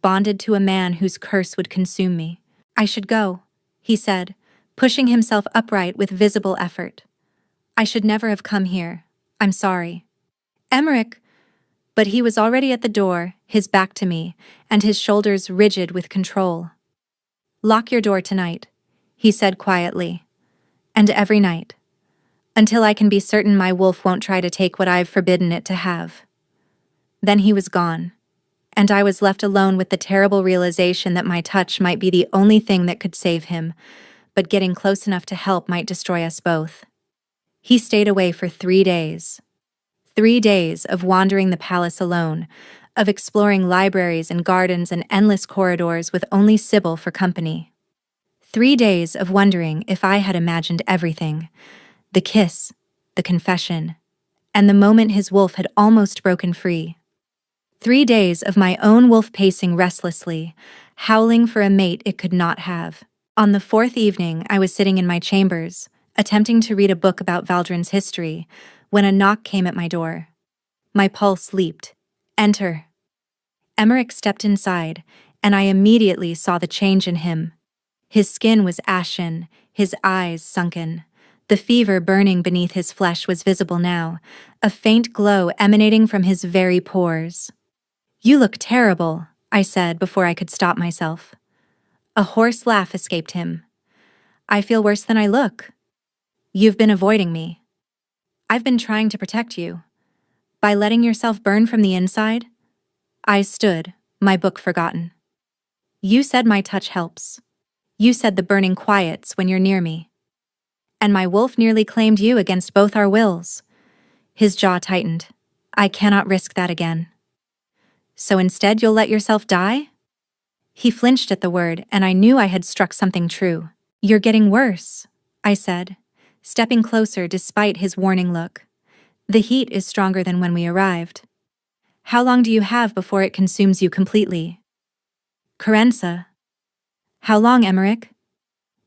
A: bonded to a man whose curse would consume me. I should go, he said, pushing himself upright with visible effort. I should never have come here. I'm sorry. Emmerich! But he was already at the door, his back to me, and his shoulders rigid with control. Lock your door tonight, he said quietly. And every night. Until I can be certain my wolf won't try to take what I've forbidden it to have. Then he was gone, and I was left alone with the terrible realization that my touch might be the only thing that could save him, but getting close enough to help might destroy us both. He stayed away for 3 days. 3 days of wandering the palace alone, of exploring libraries and gardens and endless corridors with only Sybil for company. 3 days of wondering if I had imagined everything, the kiss, the confession, and the moment his wolf had almost broken free. 3 days of my own wolf pacing restlessly, howling for a mate it could not have. On the 4th evening, I was sitting in my chambers, attempting to read a book about Valdrin's history, when a knock came at my door. My pulse leaped. Enter. Emmerich stepped inside, and I immediately saw the change in him. His skin was ashen, his eyes sunken. The fever burning beneath his flesh was visible now, a faint glow emanating from his very pores. "You look terrible," I said before I could stop myself. A hoarse laugh escaped him. "I feel worse than I look. You've been avoiding me. I've been trying to protect you. By letting yourself burn from the inside?" I stood, my book forgotten. "You said my touch helps. You said the burning quiets when you're near me. And my wolf nearly claimed you against both our wills." His jaw tightened. "I cannot risk that again." "So instead you'll let yourself die?" He flinched at the word, and I knew I had struck something true. "You're getting worse," I said, stepping closer despite his warning look. "The heat is stronger than when we arrived. How long do you have before it consumes you completely?" "Carenza." "How long, Emmerich?"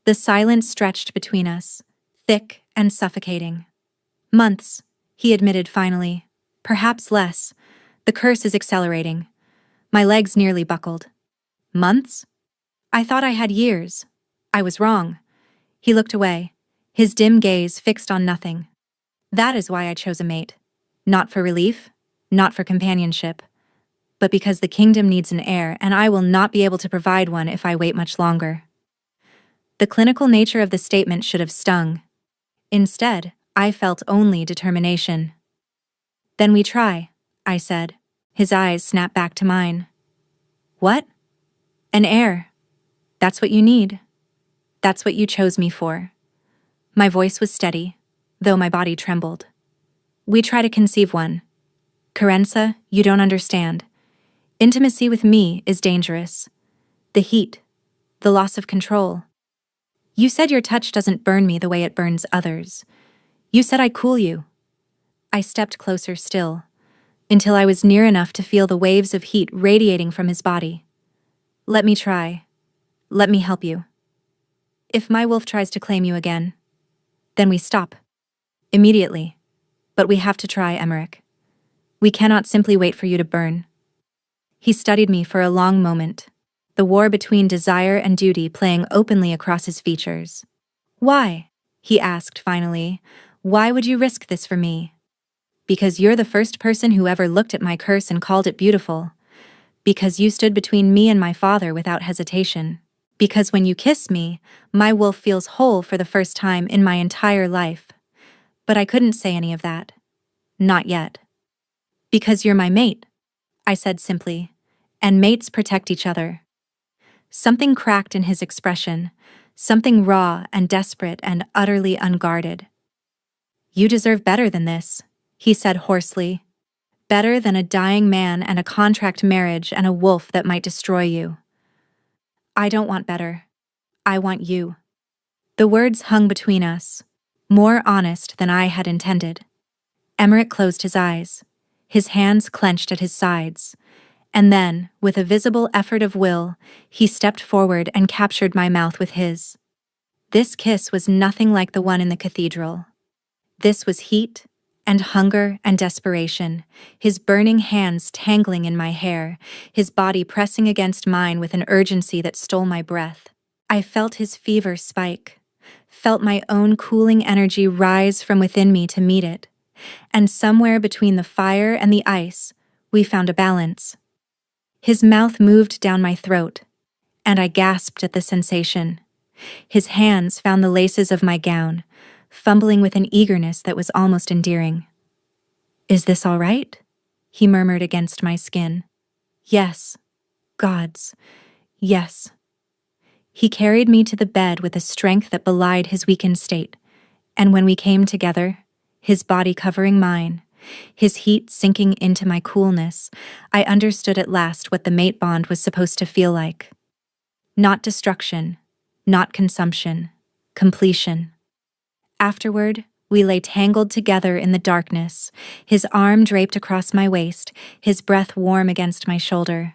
A: The silence stretched between us, thick and suffocating. "Months," he admitted finally. "Perhaps less. The curse is accelerating." My legs nearly buckled. "Months? I thought I had years. I was wrong." He looked away, his dim gaze fixed on nothing. "That is why I chose a mate. Not for relief, not for companionship, but because the kingdom needs an heir, and I will not be able to provide one if I wait much longer." The clinical nature of the statement should have stung. Instead, I felt only determination. "Then we try," I said. His eyes snapped back to mine. "What?" "An heir. That's what you need. That's what you chose me for." My voice was steady, though my body trembled. "We try to conceive one. Carenza, you don't understand. Intimacy with me is dangerous. The heat, the loss of control. You said your touch doesn't burn me the way it burns others. You said I cool you." I stepped closer still, until I was near enough to feel the waves of heat radiating from his body. "Let me try. Let me help you. If my wolf tries to claim you again, then we stop. Immediately. But we have to try, Emmerich. We cannot simply wait for you to burn." He studied me for a long moment, the war between desire and duty playing openly across his features. "Why?" he asked finally. "Why would you risk this for me?" "Because you're the first person who ever looked at my curse and called it beautiful. Because you stood between me and my father without hesitation. Because when you kiss me, my wolf feels whole for the first time in my entire life." But I couldn't say any of that. Not yet. "Because you're my mate," I said simply, "and mates protect each other." Something cracked in his expression, something raw and desperate and utterly unguarded. "You deserve better than this," he said hoarsely. "Better than a dying man and a contract marriage and a wolf that might destroy you." "I don't want better. I want you." The words hung between us, more honest than I had intended. Emmerich closed his eyes, his hands clenched at his sides, and then, with a visible effort of will, he stepped forward and captured my mouth with his. This kiss was nothing like the one in the cathedral. This was heat and hunger and desperation, his burning hands tangling in my hair, his body pressing against mine with an urgency that stole my breath. I felt his fever spike, felt my own cooling energy rise from within me to meet it, and somewhere between the fire and the ice, we found a balance. His mouth moved down my throat, and I gasped at the sensation. His hands found the laces of my gown, fumbling with an eagerness that was almost endearing. "Is this all right?" he murmured against my skin. "Yes. Gods. Yes." He carried me to the bed with a strength that belied his weakened state, and when we came together, his body covering mine, his heat sinking into my coolness, I understood at last what the mate bond was supposed to feel like. Not destruction, not consumption, completion. Afterward, we lay tangled together in the darkness, his arm draped across my waist, his breath warm against my shoulder.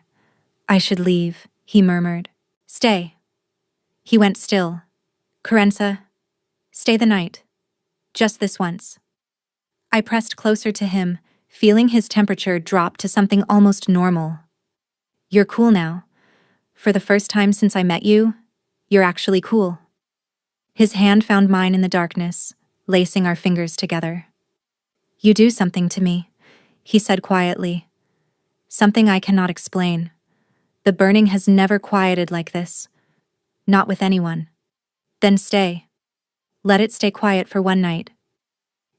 A: "I should leave," he murmured. "Stay." He went still. "Carenza, stay the night. Just this once." I pressed closer to him, feeling his temperature drop to something almost normal. "You're cool now. For the first time since I met you, you're actually cool." His hand found mine in the darkness, lacing our fingers together. "You do something to me," he said quietly. "Something I cannot explain. The burning has never quieted like this. Not with anyone. Then stay. Let it stay quiet for one night."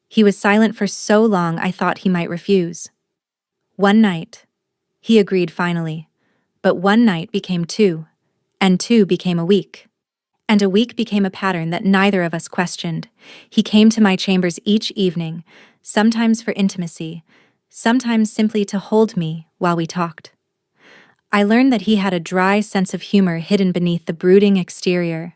A: He was silent for so long I thought he might refuse. "One night." He agreed finally. But one night became two, and two became a week. And a week became a pattern that neither of us questioned. He came to my chambers each evening, sometimes for intimacy, sometimes simply to hold me while we talked. I learned that he had a dry sense of humor hidden beneath the brooding exterior,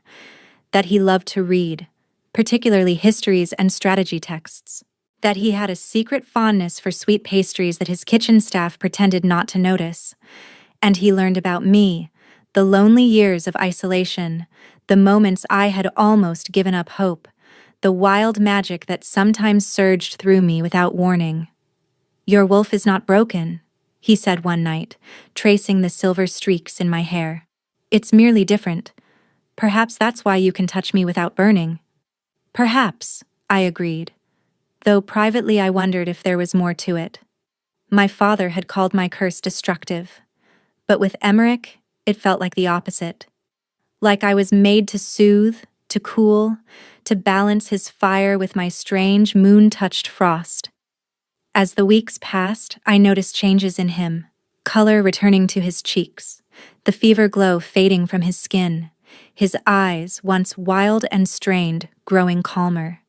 A: that he loved to read, particularly histories and strategy texts, that he had a secret fondness for sweet pastries that his kitchen staff pretended not to notice. And he learned about me, the lonely years of isolation, the moments I had almost given up hope, the wild magic that sometimes surged through me without warning. "Your wolf is not broken," he said one night, tracing the silver streaks in my hair. "It's merely different. Perhaps that's why you can touch me without burning." "Perhaps," I agreed, though privately I wondered if there was more to it. My father had called my curse destructive, but with Emmerich, it felt like the opposite. Like I was made to soothe, to cool, to balance his fire with my strange moon-touched frost. As the weeks passed, I noticed changes in him, color returning to his cheeks, the fever glow fading from his skin, his eyes, once wild and strained, growing calmer.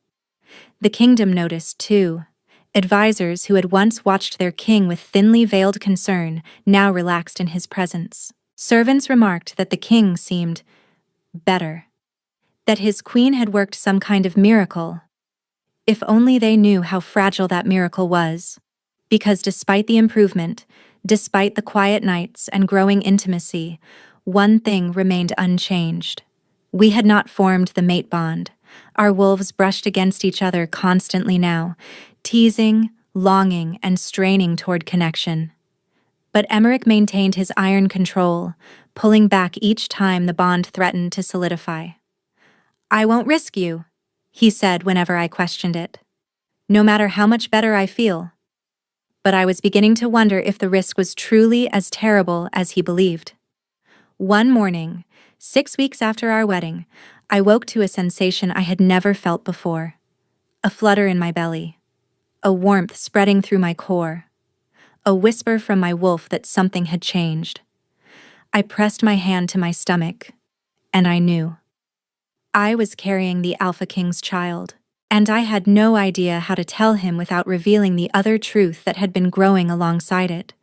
A: The kingdom noticed, too. Advisors who had once watched their king with thinly veiled concern now relaxed in his presence. Servants remarked that the king seemed better, that his queen had worked some kind of miracle. If only they knew how fragile that miracle was. Because despite the improvement, despite the quiet nights and growing intimacy, one thing remained unchanged. We had not formed the mate bond. Our wolves brushed against each other constantly now, teasing, longing, and straining toward connection. But Emmerich maintained his iron control, pulling back each time the bond threatened to solidify. "I won't risk you," he said whenever I questioned it. "No matter how much better I feel." But I was beginning to wonder if the risk was truly as terrible as he believed. One morning, 6 weeks after our wedding, I woke to a sensation I had never felt before. A flutter in my belly, a warmth spreading through my core, a whisper from my wolf that something had changed. I pressed my hand to my stomach, and I knew. I was carrying the Alpha King's child, and I had no idea how to tell him without revealing the other truth that had been growing alongside it,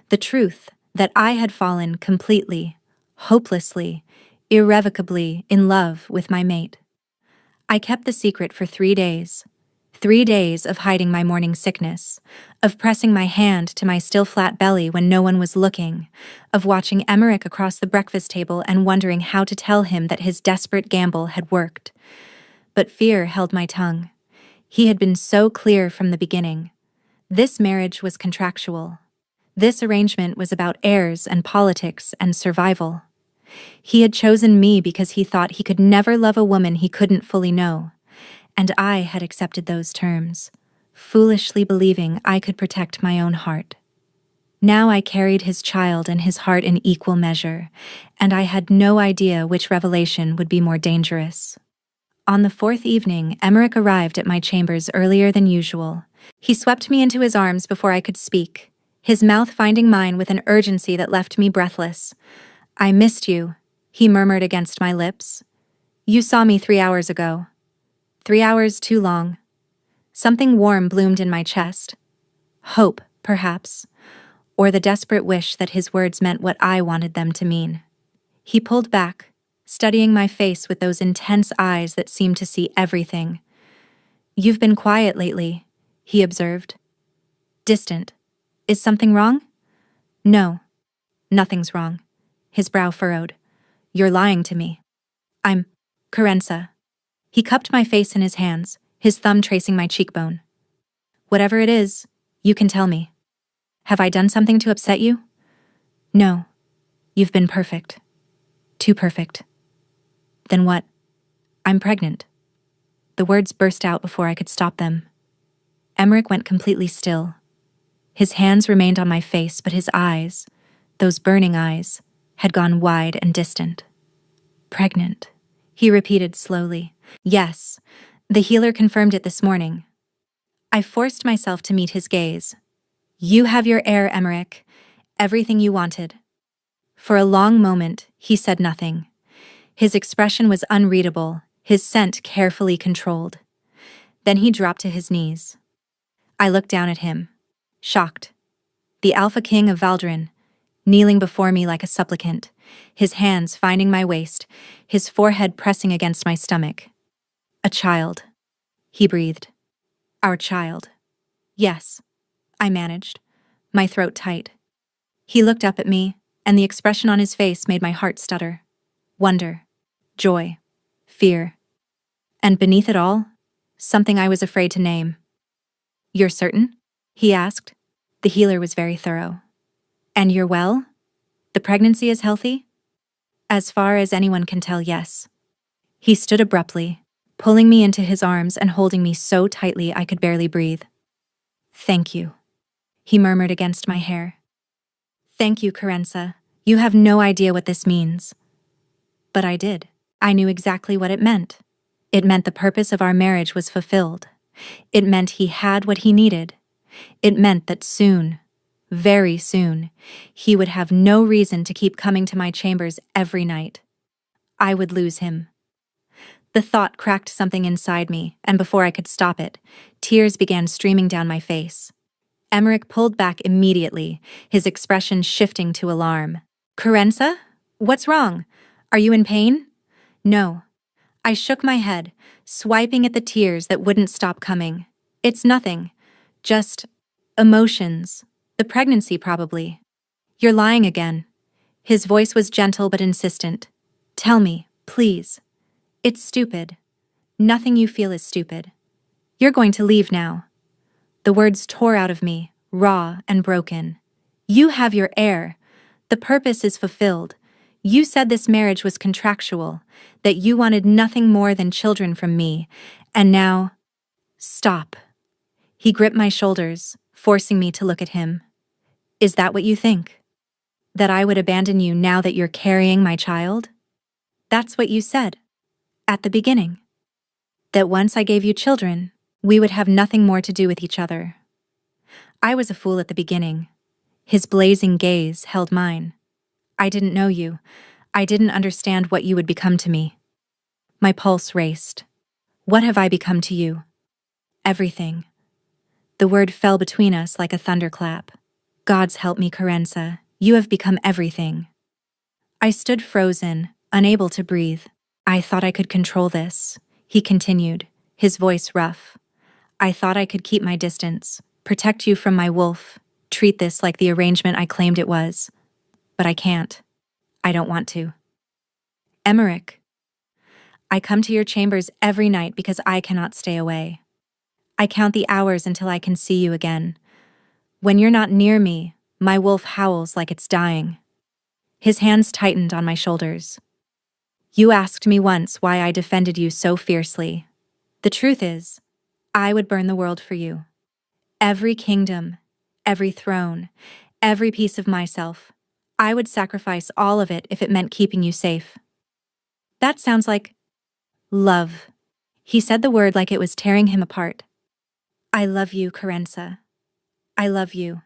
A: the truth that I had fallen completely, hopelessly, irrevocably in love with my mate. I kept the secret for 3 days. 3 days of hiding my morning sickness, of pressing my hand to my still flat belly when no one was looking, of watching Emmerich across the breakfast table and wondering how to tell him that his desperate gamble had worked. But fear held my tongue. He had been so clear from the beginning. This marriage was contractual. This arrangement was about heirs and politics and survival. He had chosen me because he thought he could never love a woman he couldn't fully know, and I had accepted those terms. foolishly believing I could protect my own heart. Now I carried his child and his heart in equal measure, and I had no idea which revelation would be more dangerous. On the fourth evening, Emmerich arrived at my chambers earlier than usual. He swept me into his arms before I could speak, his mouth finding mine with an urgency that left me breathless. "I missed you," he murmured against my lips. "You saw me 3 hours ago. 3 hours too long." Something warm bloomed in my chest. Hope, perhaps, or the desperate wish that his words meant what I wanted them to mean. He pulled back, studying my face with those intense eyes that seemed to see everything. "You've been quiet lately," he observed. "Distant. Is something wrong?" "No, nothing's wrong." His brow furrowed. "You're lying to me." "I'm Carenza." He cupped my face in his hands, his thumb tracing my cheekbone. "Whatever it is, you can tell me. Have I done something to upset you?" "No. You've been perfect. Too perfect." "Then what?" "I'm pregnant." The words burst out before I could stop them. Emmerich went completely still. His hands remained on my face, but his eyes, those burning eyes, had gone wide and distant. "Pregnant," he repeated slowly. "Yes, the healer confirmed it this morning." I forced myself to meet his gaze. "You have your heir, Emmerich. Everything you wanted." For a long moment, he said nothing. His expression was unreadable, his scent carefully controlled. Then he dropped to his knees. I looked down at him, shocked. The Alpha King of Valdrin, kneeling before me like a supplicant, his hands finding my waist, his forehead pressing against my stomach. "A child," he breathed. "Our child." "Yes," I managed, my throat tight. He looked up at me, and the expression on his face made my heart stutter. Wonder, joy, fear. And beneath it all, something I was afraid to name. "You're certain?" he asked. The healer was very thorough. "And you're well? The pregnancy is healthy?" "As far as anyone can tell, yes." He stood abruptly, pulling me into his arms and holding me so tightly I could barely breathe. "Thank you," he murmured against my hair. "Thank you, Carenza. You have no idea what this means." But I did. I knew exactly what it meant. It meant the purpose of our marriage was fulfilled. It meant he had what he needed. It meant that soon, very soon, he would have no reason to keep coming to my chambers every night. I would lose him. The thought cracked something inside me, and before I could stop it, tears began streaming down my face. Emmerich pulled back immediately, his expression shifting to alarm. "Carenza? What's wrong? Are you in pain?" "No." I shook my head, swiping at the tears that wouldn't stop coming. "It's nothing. Just emotions. The pregnancy, probably." "You're lying again." His voice was gentle but insistent. "Tell me, please." "It's stupid." "Nothing you feel is stupid." "You're going to leave now." The words tore out of me, raw and broken. "You have your heir. The purpose is fulfilled. You said this marriage was contractual, that you wanted nothing more than children from me, and now—" "Stop." He gripped my shoulders, forcing me to look at him. "Is that what you think? That I would abandon you now that you're carrying my child? That's what you said. At the beginning. That once I gave you children, we would have nothing more to do with each other." I was a fool at the beginning. His blazing gaze held mine. "I didn't know you. I didn't understand what you would become to me." My pulse raced. "What have I become to you?" "Everything." The word fell between us like a thunderclap. "Gods help me, Carenza. You have become everything." I stood frozen, unable to breathe. "I thought I could control this," he continued, his voice rough. "I thought I could keep my distance, protect you from my wolf, treat this like the arrangement I claimed it was. But I can't. I don't want to." "Emmerich." "I come to your chambers every night because I cannot stay away. I count the hours until I can see you again. When you're not near me, my wolf howls like it's dying." His hands tightened on my shoulders. "You asked me once why I defended you so fiercely. The truth is, I would burn the world for you. Every kingdom, every throne, every piece of myself. I would sacrifice all of it if it meant keeping you safe. That sounds like love. He said the word like it was tearing him apart. I love you, Carenza. I love you.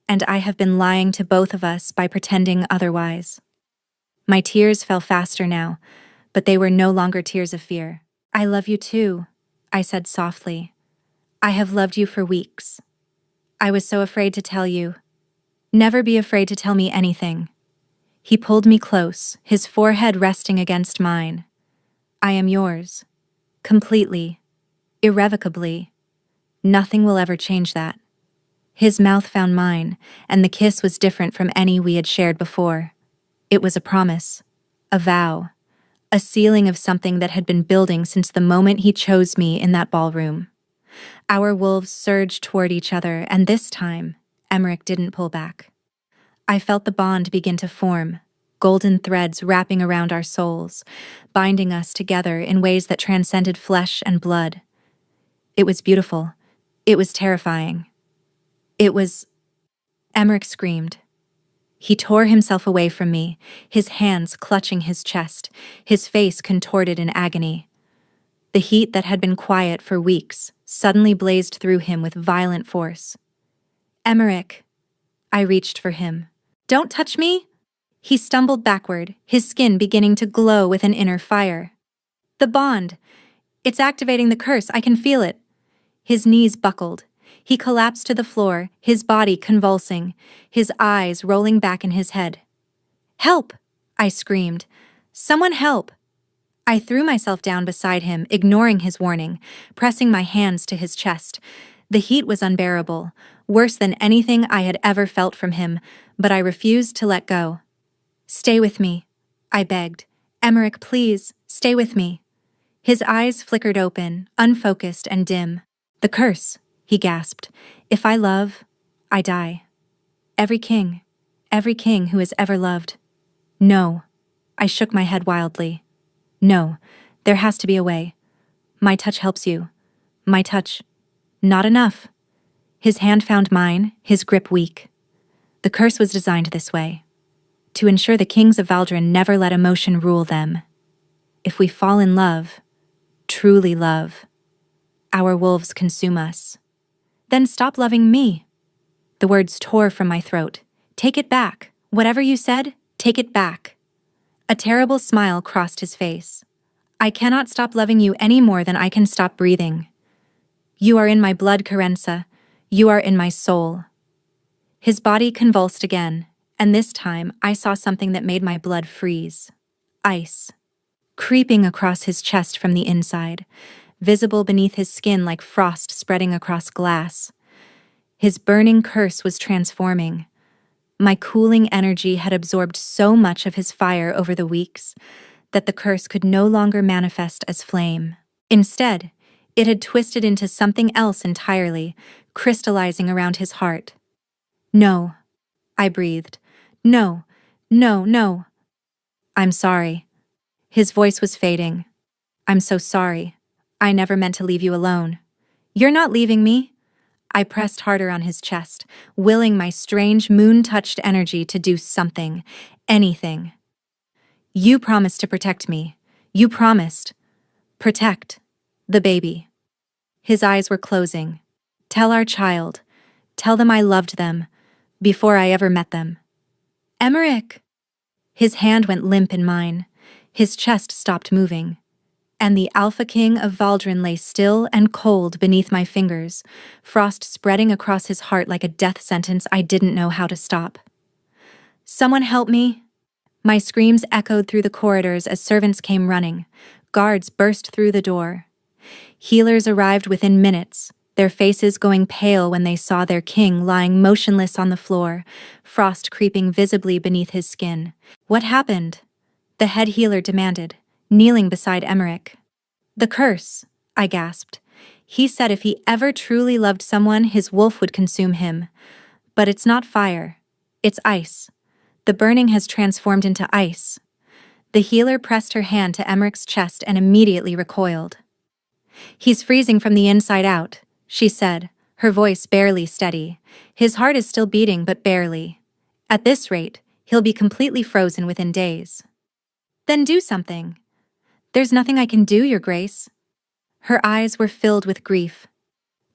A: And I have been lying to both of us by pretending otherwise. My tears fell faster now, but they were no longer tears of fear. I love you too, I said softly. I have loved you for weeks. I was so afraid to tell you. Never be afraid to tell me anything. He pulled me close, his forehead resting against mine. I am yours. Completely. Irrevocably. Nothing will ever change that. His mouth found mine, and the kiss was different from any we had shared before. It was a promise, a vow, a sealing of something that had been building since the moment he chose me in that ballroom. Our wolves surged toward each other, and this time, Emmerich didn't pull back. I felt the bond begin to form, golden threads wrapping around our souls, binding us together in ways that transcended flesh and blood. It was beautiful. It was terrifying. Emmerich screamed. He tore himself away from me, his hands clutching his chest, his face contorted in agony. The heat that had been quiet for weeks suddenly blazed through him with violent force. Emmerich. I reached for him. Don't touch me! He stumbled backward, his skin beginning to glow with an inner fire. The bond. It's activating the curse, I can feel it. His knees buckled. He collapsed to the floor, his body convulsing, his eyes rolling back in his head. Help! I screamed. Someone help! I threw myself down beside him, ignoring his warning, pressing my hands to his chest. The heat was unbearable, worse than anything I had ever felt from him, but I refused to let go. Stay with me, I begged. Emmerich, please, stay with me. His eyes flickered open, unfocused and dim. The curse, he gasped. If I love, I die. Every king who has ever loved. No. I shook my head wildly. No, there has to be a way. My touch helps you. My touch. Not enough. His hand found mine, his grip weak. The curse was designed this way, to ensure the kings of Valdren never let emotion rule them. If we fall in love, truly love, our wolves consume us. Then stop loving me. The words tore from my throat. Take it back. Whatever you said, take it back. A terrible smile crossed his face. I cannot stop loving you any more than I can stop breathing. You are in my blood, Carenza. You are in my soul. His body convulsed again, and this time I saw something that made my blood freeze. Ice. Creeping across his chest from the inside, visible beneath his skin like frost spreading across glass. His burning curse was transforming. My cooling energy had absorbed so much of his fire over the weeks that the curse could no longer manifest as flame. Instead, it had twisted into something else entirely, crystallizing around his heart. No, I breathed. No, no, no. I'm sorry. His voice was fading. I'm so sorry. I never meant to leave you alone. You're not leaving me. I pressed harder on his chest, willing my strange moon-touched energy to do something, anything. You promised to protect me. You promised. Protect. The baby. His eyes were closing. Tell our child. Tell them I loved them, before I ever met them. Emmerich! His hand went limp in mine. His chest stopped moving. And the Alpha King of Valdren lay still and cold beneath my fingers, frost spreading across his heart like a death sentence I didn't know how to stop. Someone help me! My screams echoed through the corridors as servants came running. Guards burst through the door. Healers arrived within minutes, their faces going pale when they saw their king lying motionless on the floor, frost creeping visibly beneath his skin. What happened? The head healer demanded, kneeling beside Emmerich. The curse, I gasped. He said if he ever truly loved someone, his wolf would consume him. But it's not fire. It's ice. The burning has transformed into ice. The healer pressed her hand to Emmerich's chest and immediately recoiled. He's freezing from the inside out, she said, her voice barely steady. His heart is still beating, but barely. At this rate, he'll be completely frozen within days. Then do something. There's nothing I can do, Your Grace. Her eyes were filled with grief.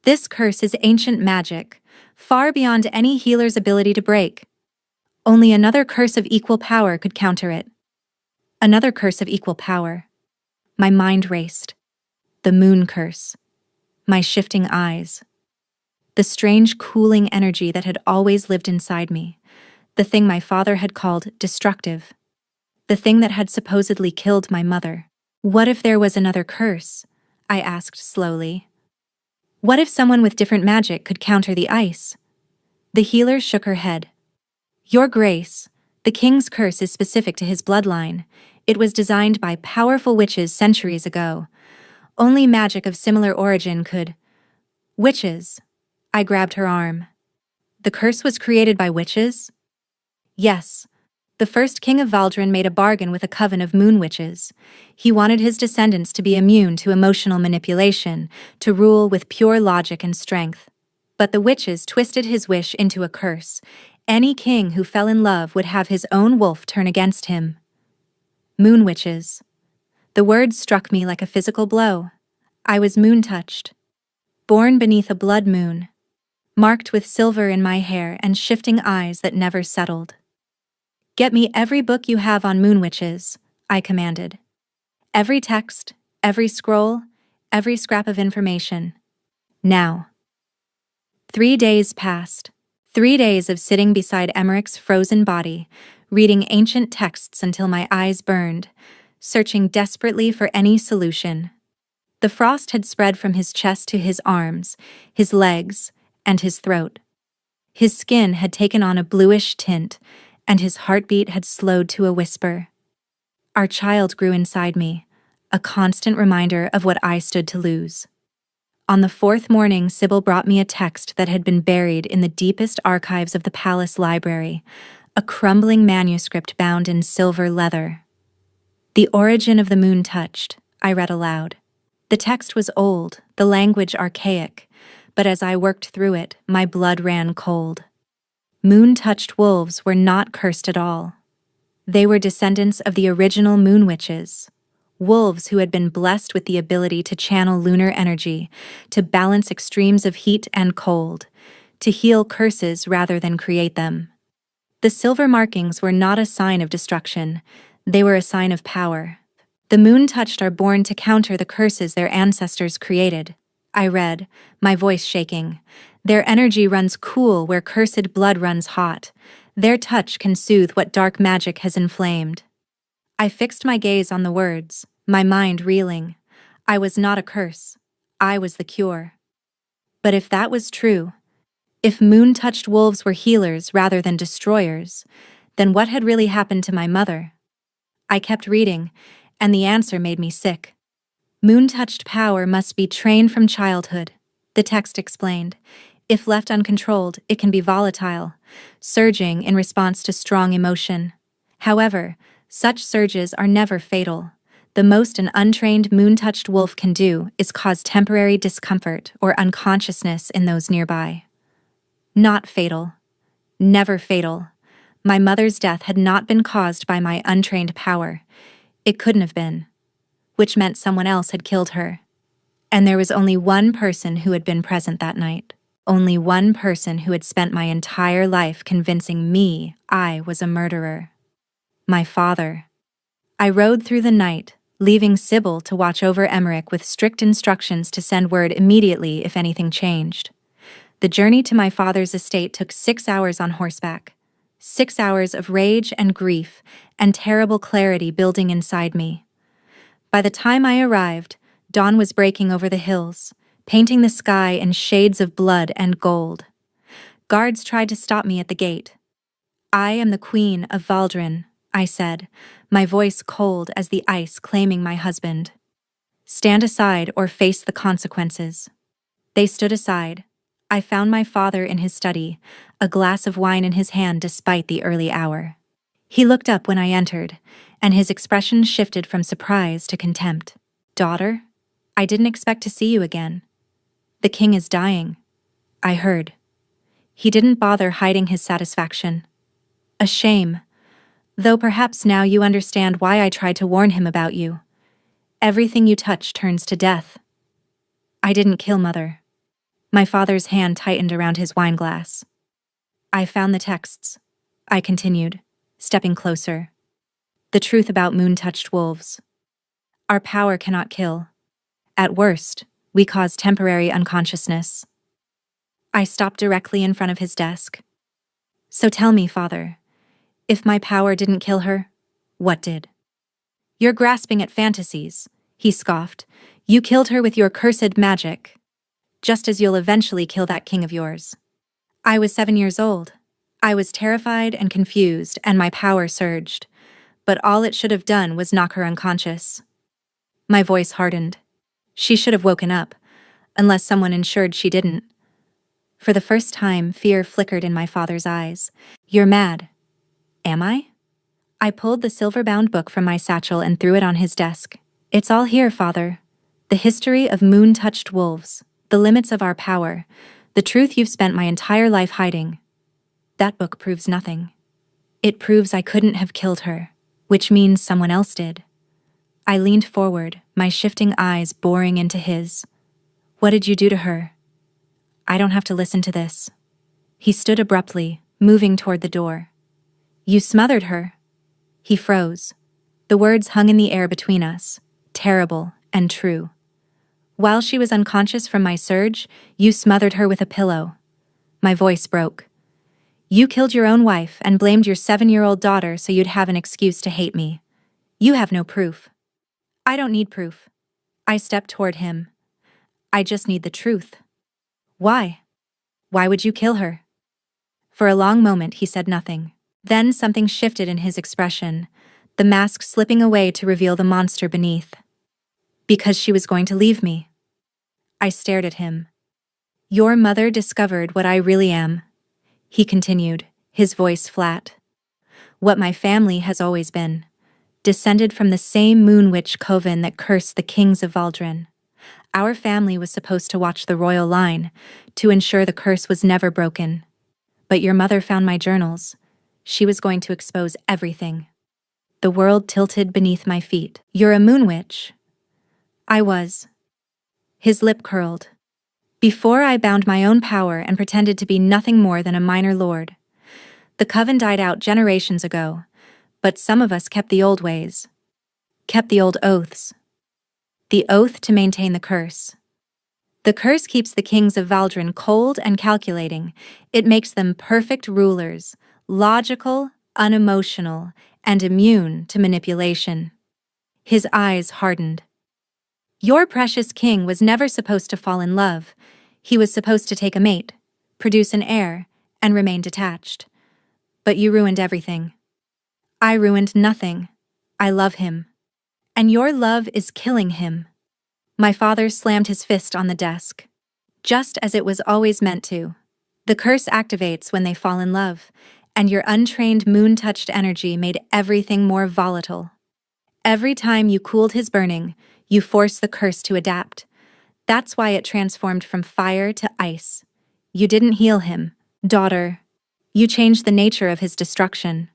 A: This curse is ancient magic, far beyond any healer's ability to break. Only another curse of equal power could counter it. Another curse of equal power. My mind raced. The moon curse. My shifting eyes. The strange cooling energy that had always lived inside me. The thing my father had called destructive. The thing that had supposedly killed my mother. What if there was another curse? I asked slowly. What if someone with different magic could counter the ice? The healer shook her head. Your Grace, the king's curse is specific to his bloodline. It was designed by powerful witches centuries ago. Only magic of similar origin could... Witches. I grabbed her arm. The curse was created by witches? Yes. The first king of Valdrin made a bargain with a coven of moon witches. He wanted his descendants to be immune to emotional manipulation, to rule with pure logic and strength. But the witches twisted his wish into a curse. Any king who fell in love would have his own wolf turn against him. Moon witches. The word struck me like a physical blow. I was moon-touched. Born beneath a blood moon. Marked with silver in my hair and shifting eyes that never settled. Get me every book you have on moon witches, I commanded. Every text, every scroll, every scrap of information. Now. 3 days passed. 3 days of sitting beside Emmerich's frozen body, reading ancient texts until my eyes burned, searching desperately for any solution. The frost had spread from his chest to his arms, his legs, and his throat. His skin had taken on a bluish tint, and his heartbeat had slowed to a whisper. Our child grew inside me, a constant reminder of what I stood to lose. On the 4th morning, Sybil brought me a text that had been buried in the deepest archives of the palace library, a crumbling manuscript bound in silver leather. The origin of the moon touched, I read aloud. The text was old, the language archaic, but as I worked through it, my blood ran cold. Moon-touched wolves were not cursed at all. They were descendants of the original moon witches, wolves who had been blessed with the ability to channel lunar energy, to balance extremes of heat and cold, to heal curses rather than create them. The silver markings were not a sign of destruction, they were a sign of power. The moon-touched are born to counter the curses their ancestors created. I read, my voice shaking. Their energy runs cool where cursed blood runs hot. Their touch can soothe what dark magic has inflamed. I fixed my gaze on the words, my mind reeling. I was not a curse. I was the cure. But if that was true, if moon-touched wolves were healers rather than destroyers, then what had really happened to my mother? I kept reading, and the answer made me sick. Moon-touched power must be trained from childhood, the text explained. If left uncontrolled, it can be volatile, surging in response to strong emotion. However, such surges are never fatal. The most an untrained moon-touched wolf can do is cause temporary discomfort or unconsciousness in those nearby. Not fatal. Never fatal. My mother's death had not been caused by my untrained power. It couldn't have been, which meant someone else had killed her. And there was only one person who had been present that night. Only one person who had spent my entire life convincing me I was a murderer. My father. I rode through the night, leaving Sybil to watch over Emmerich with strict instructions to send word immediately if anything changed. The journey to my father's estate took 6 hours on horseback. 6 hours of rage and grief and terrible clarity building inside me. By the time I arrived, dawn was breaking over the hills, painting the sky in shades of blood and gold. Guards tried to stop me at the gate. I am the Queen of Valdrin, I said, my voice cold as the ice claiming my husband. Stand aside or face the consequences. They stood aside. I found my father in his study, a glass of wine in his hand despite the early hour. He looked up when I entered, and his expression shifted from surprise to contempt. Daughter, I didn't expect to see you again. The king is dying. I heard. He didn't bother hiding his satisfaction. A shame. Though perhaps now you understand why I tried to warn him about you. Everything you touch turns to death. I didn't kill Mother. My father's hand tightened around his wine glass. I found the texts. I continued, stepping closer. The truth about moon-touched wolves. Our power cannot kill. At worst, we cause temporary unconsciousness. I stopped directly in front of his desk. So tell me, Father, if my power didn't kill her, what did? You're grasping at fantasies, he scoffed. You killed her with your cursed magic, just as you'll eventually kill that king of yours. I was 7 years old. I was terrified and confused, and my power surged. But all it should have done was knock her unconscious. My voice hardened. She should have woken up, unless someone ensured she didn't. For the first time, fear flickered in my father's eyes. You're mad. Am I? I pulled the silver-bound book from my satchel and threw it on his desk. It's all here, Father. The history of moon-touched wolves, the limits of our power, the truth you've spent my entire life hiding. That book proves nothing. It proves I couldn't have killed her, which means someone else did. I leaned forward, my shifting eyes boring into his. What did you do to her? I don't have to listen to this. He stood abruptly, moving toward the door. You smothered her. He froze. The words hung in the air between us, terrible and true. While she was unconscious from my surge, you smothered her with a pillow. My voice broke. You killed your own wife and blamed your 7-year-old daughter so you'd have an excuse to hate me. You have no proof. I don't need proof. I stepped toward him. I just need the truth. Why? Why would you kill her? For a long moment he said nothing. Then something shifted in his expression, the mask slipping away to reveal the monster beneath. Because she was going to leave me. I stared at him. Your mother discovered what I really am, he continued, his voice flat. What my family has always been, descended from the same moon witch coven that cursed the kings of Valdrin. Our family was supposed to watch the royal line, to ensure the curse was never broken. But your mother found my journals. She was going to expose everything. The world tilted beneath my feet. You're a moon witch. I was. His lip curled. Before I bound my own power and pretended to be nothing more than a minor lord. The coven died out generations ago, but some of us kept the old ways. Kept the old oaths. The oath to maintain the curse. The curse keeps the kings of Valdrin cold and calculating. It makes them perfect rulers, logical, unemotional, and immune to manipulation. His eyes hardened. Your precious king was never supposed to fall in love. He was supposed to take a mate, produce an heir, and remain detached. But you ruined everything. I ruined nothing. I love him. And your love is killing him. My father slammed his fist on the desk. Just as it was always meant to. The curse activates when they fall in love, and your untrained moon-touched energy made everything more volatile. Every time you cooled his burning, you forced the curse to adapt. That's why it transformed from fire to ice. You didn't heal him, daughter. You changed the nature of his destruction.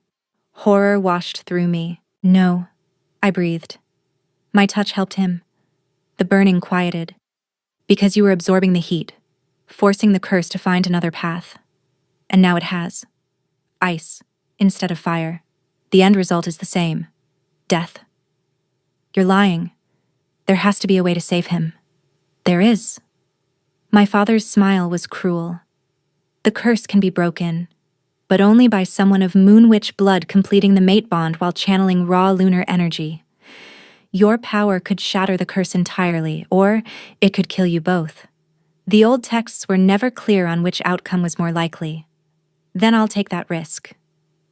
A: Horror washed through me. No, I breathed. My touch helped him. The burning quieted. Because you were absorbing the heat, forcing the curse to find another path. And now it has. Ice, instead of fire. The end result is the same. Death. You're lying. There has to be a way to save him. There is. My father's smile was cruel. The curse can be broken, but only by someone of moon witch blood completing the mate bond while channeling raw lunar energy. Your power could shatter the curse entirely, or it could kill you both. The old texts were never clear on which outcome was more likely. Then I'll take that risk.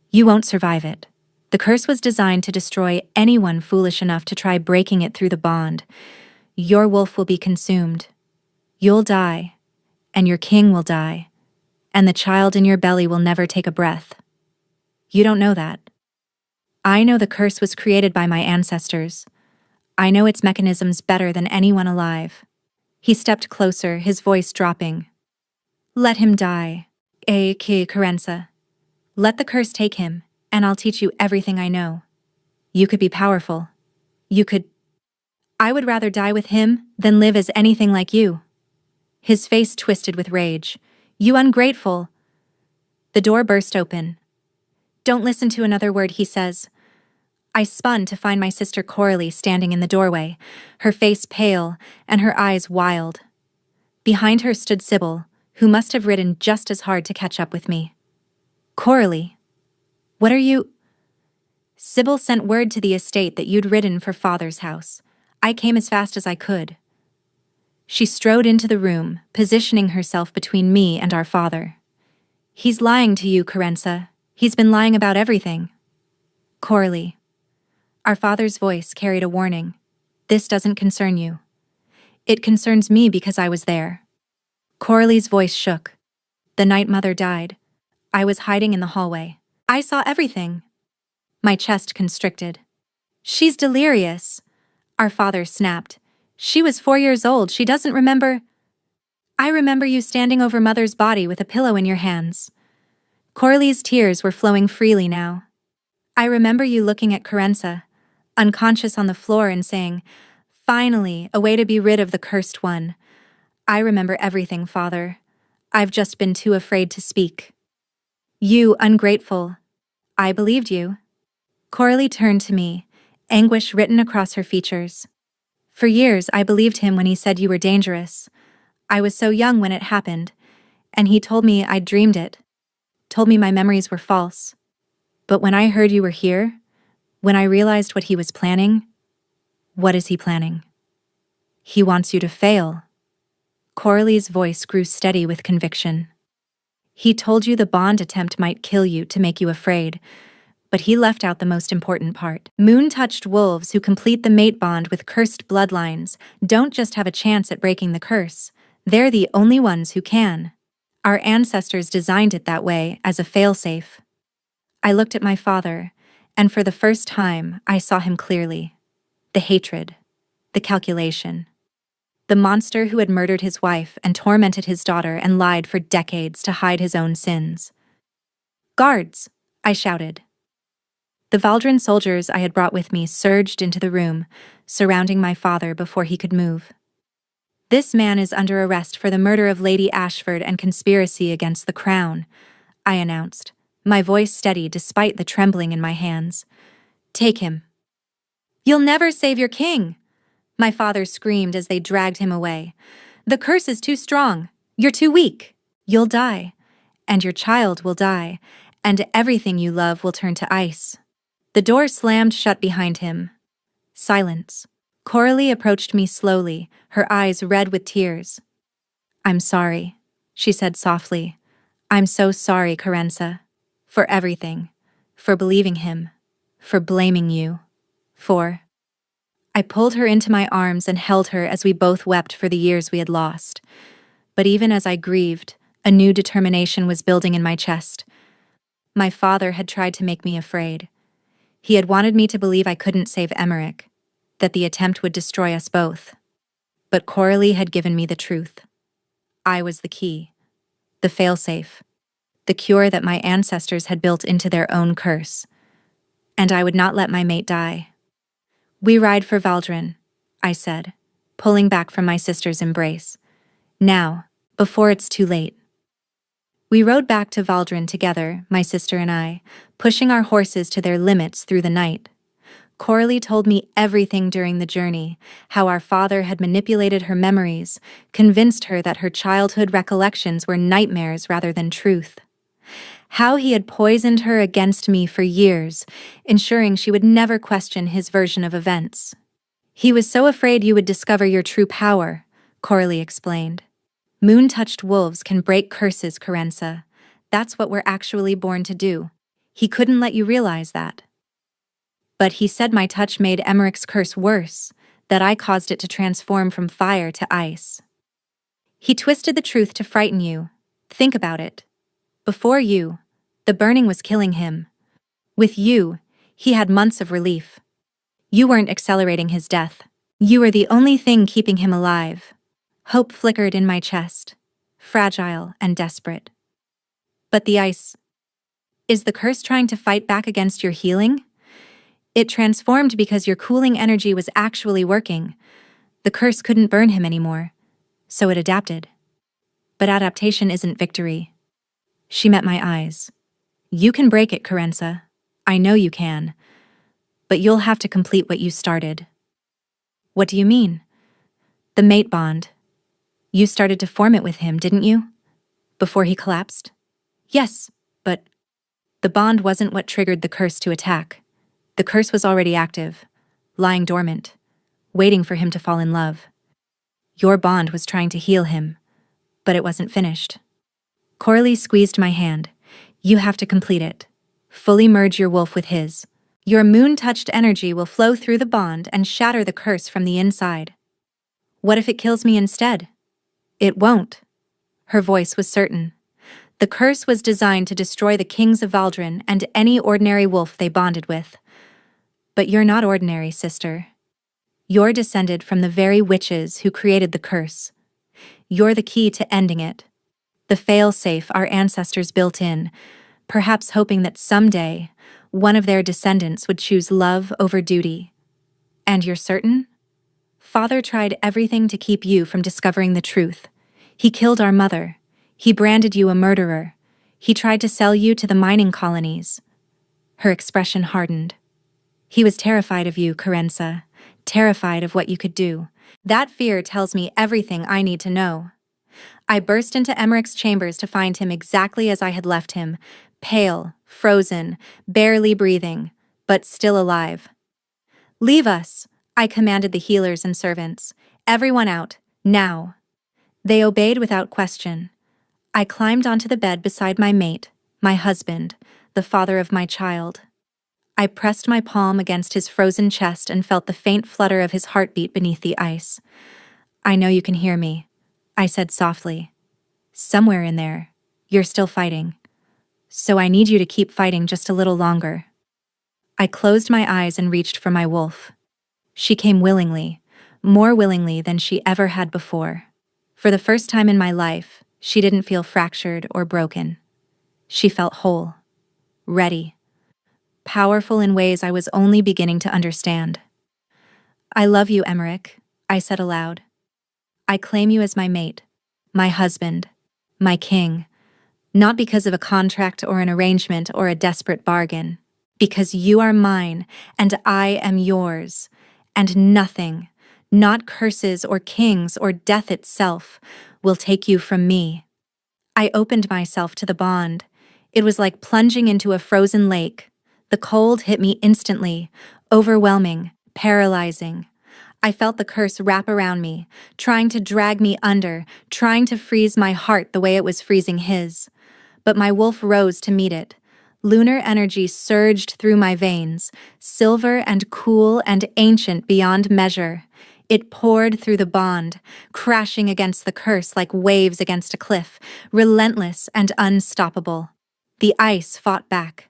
A: You won't survive it. The curse was designed to destroy anyone foolish enough to try breaking it through the bond. Your wolf will be consumed. You'll die, and your king will die, and the child in your belly will never take a breath. You don't know that. I know the curse was created by my ancestors. I know its mechanisms better than anyone alive. He stepped closer, his voice dropping. Let him die. Ki Carenza. Let the curse take him, and I'll teach you everything I know. You could be powerful. You could... I would rather die with him than live as anything like you. His face twisted with rage. You ungrateful. The door burst open. Don't listen to another word he says. I spun to find my sister Coralie standing in the doorway, her face pale and her eyes wild. Behind her stood Sybil, who must have ridden just as hard to catch up with me. Coralie, what are you... Sybil sent word to the estate that you'd ridden for Father's house. I came as fast as I could. She strode into the room, positioning herself between me and our father. He's lying to you, Carenza. He's been lying about everything. Coralie. Our father's voice carried a warning. This doesn't concern you. It concerns me because I was there. Coralie's voice shook. The night Mother died. I was hiding in the hallway. I saw everything. My chest constricted. She's delirious. Our father snapped. She was 4 years old. She doesn't remember... I remember you standing over Mother's body with a pillow in your hands. Coralie's tears were flowing freely now. I remember you looking at Carenza, unconscious on the floor, and saying, "Finally, a way to be rid of the cursed one." I remember everything, Father. I've just been too afraid to speak. You ungrateful. I believed you. Coralie turned to me, anguish written across her features. For years, I believed him when he said you were dangerous. I was so young when it happened, and he told me I'd dreamed it, told me my memories were false. But when I heard you were here, when I realized what he was planning... What is he planning? He wants you to fail. Coralie's voice grew steady with conviction. He told you the bond attempt might kill you to make you afraid, but he left out the most important part. Moon-touched wolves who complete the mate bond with cursed bloodlines don't just have a chance at breaking the curse. They're the only ones who can. Our ancestors designed it that way as a failsafe. I looked at my father, and for the first time, I saw him clearly. The hatred, the calculation. The monster who had murdered his wife and tormented his daughter and lied for decades to hide his own sins. "Guards!" I shouted. The Valdrin soldiers I had brought with me surged into the room, surrounding my father before he could move. "This man is under arrest for the murder of Lady Ashford and conspiracy against the crown," I announced, my voice steady despite the trembling in my hands. "Take him." "You'll never save your king!" my father screamed as they dragged him away. "The curse is too strong. You're too weak. You'll die. And your child will die. And everything you love will turn to ice." The door slammed shut behind him. Silence. Coralie approached me slowly, her eyes red with tears. "I'm sorry," she said softly. "I'm so sorry, Carenza. For everything. For believing him. For blaming you. For..." I pulled her into my arms and held her as we both wept for the years we had lost. But even as I grieved, a new determination was building in my chest. My father had tried to make me afraid. He had wanted me to believe I couldn't save Emmerich, that the attempt would destroy us both. But Coralie had given me the truth. I was the key, the failsafe, the cure that my ancestors had built into their own curse. And I would not let my mate die. "We ride for Valdrin," I said, pulling back from my sister's embrace. "Now, before it's too late." We rode back to Valdrin together, my sister and I, pushing our horses to their limits through the night. Coralie told me everything during the journey, how our father had manipulated her memories, convinced her that her childhood recollections were nightmares rather than truth. How he had poisoned her against me for years, ensuring she would never question his version of events. "He was so afraid you would discover your true power," Coralie explained. "Moon-touched wolves can break curses, Carenza. That's what we're actually born to do. He couldn't let you realize that. But he said my touch made Emmerich's curse worse, that I caused it to transform from fire to ice. He twisted the truth to frighten you. Think about it. Before you, the burning was killing him. With you, he had months of relief. You weren't accelerating his death. You were the only thing keeping him alive." Hope flickered in my chest. fragile and desperate. But the ice, is the curse trying to fight back against your healing? It transformed because your cooling energy was actually working. The curse couldn't burn him anymore, so it adapted. But adaptation isn't victory. She met my eyes. You can break it, Carenza. I know you can. But you'll have to complete what you started. What do you mean? The mate bond. You started to form it with him, didn't you? Before he collapsed? Yes, but the bond wasn't what triggered the curse to attack. The curse was already active, lying dormant, waiting for him to fall in love. Your bond was trying to heal him, but it wasn't finished. Coralie squeezed my hand. You have to complete it. Fully merge your wolf with his. Your moon-touched energy will flow through the bond and shatter the curse from the inside. What if it kills me instead? It won't. Her voice was certain. The curse was designed to destroy the kings of Valdrin and any ordinary wolf they bonded with. But you're not ordinary, sister. You're descended from the very witches who created the curse. You're the key to ending it. The fail-safe our ancestors built in, perhaps hoping that someday one of their descendants would choose love over duty. And you're certain? Father tried everything to keep you from discovering the truth. He killed our mother. He branded you a murderer. He tried to sell you to the mining colonies. Her expression hardened. He was terrified of you, Carenza, terrified of what you could do. That fear tells me everything I need to know. I burst into Emmerich's chambers to find him exactly as I had left him, pale, frozen, barely breathing, but still alive. Leave us, I commanded the healers and servants. Everyone out, now. They obeyed without question. I climbed onto the bed beside my mate, my husband, the father of my child. I pressed my palm against his frozen chest and felt the faint flutter of his heartbeat beneath the ice. I know you can hear me, I said softly. Somewhere in there, you're still fighting. So I need you to keep fighting just a little longer. I closed my eyes and reached for my wolf. She came willingly, more willingly than she ever had before. For the first time in my life, she didn't feel fractured or broken. She felt whole, ready, powerful in ways I was only beginning to understand. I love you, Emmerich, I said aloud. I claim you as my mate, my husband, my king, not because of a contract or an arrangement or a desperate bargain, because you are mine and I am yours, and nothing, not curses or kings or death itself, will take you from me. I opened myself to the bond. It was like plunging into a frozen lake. The cold hit me instantly, overwhelming, paralyzing. I felt the curse wrap around me, trying to drag me under, trying to freeze my heart the way it was freezing his. But my wolf rose to meet it. Lunar energy surged through my veins, silver and cool and ancient beyond measure. It poured through the bond, crashing against the curse like waves against a cliff, relentless and unstoppable. The ice fought back.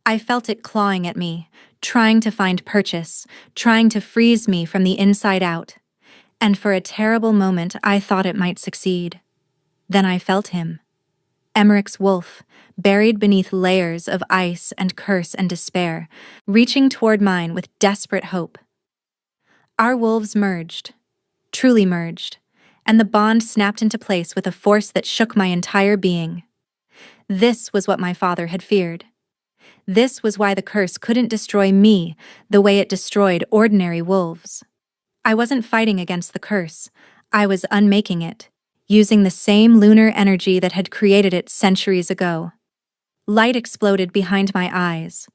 A: I felt it clawing at me, trying to find purchase, trying to freeze me from the inside out. And for a terrible moment, I thought it might succeed. Then I felt him. Emmerich's wolf, buried beneath layers of ice and curse and despair, reaching toward mine with desperate hope. Our wolves merged, truly merged, and the bond snapped into place with a force that shook my entire being. This was what my father had feared. This was why the curse couldn't destroy me the way it destroyed ordinary wolves. I wasn't fighting against the curse. I was unmaking it, using the same lunar energy that had created it centuries ago. Light exploded behind my eyes.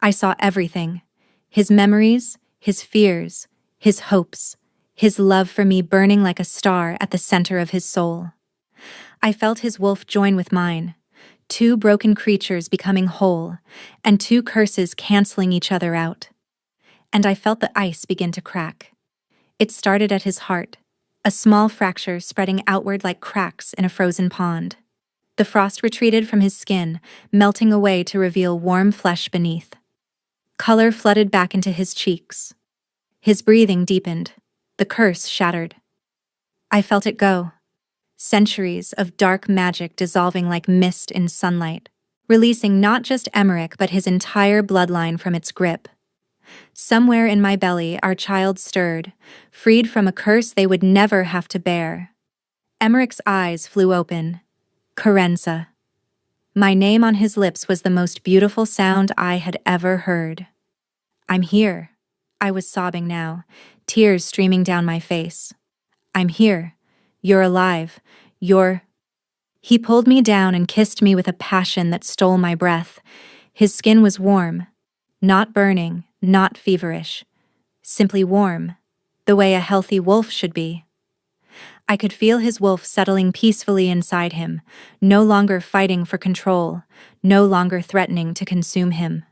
A: I saw everything. His memories, his fears, his hopes, his love for me burning like a star at the center of his soul. I felt his wolf join with mine, two broken creatures becoming whole, and two curses canceling each other out. And I felt the ice begin to crack. It started at his heart, a small fracture spreading outward like cracks in a frozen pond. The frost retreated from his skin, melting away to reveal warm flesh beneath. Color flooded back into his cheeks. His breathing deepened. The curse shattered. I felt it go. Centuries of dark magic dissolving like mist in sunlight, releasing not just Emmerich but his entire bloodline from its grip. Somewhere in my belly, our child stirred, freed from a curse they would never have to bear. Emmerich's eyes flew open. Carenza. My name on his lips was the most beautiful sound I had ever heard. I'm here. I was sobbing now, tears streaming down my face. I'm here. You're alive. He pulled me down and kissed me with a passion that stole my breath. His skin was warm, not burning, not feverish, simply warm, the way a healthy wolf should be. I could feel his wolf settling peacefully inside him, no longer fighting for control, no longer threatening to consume him.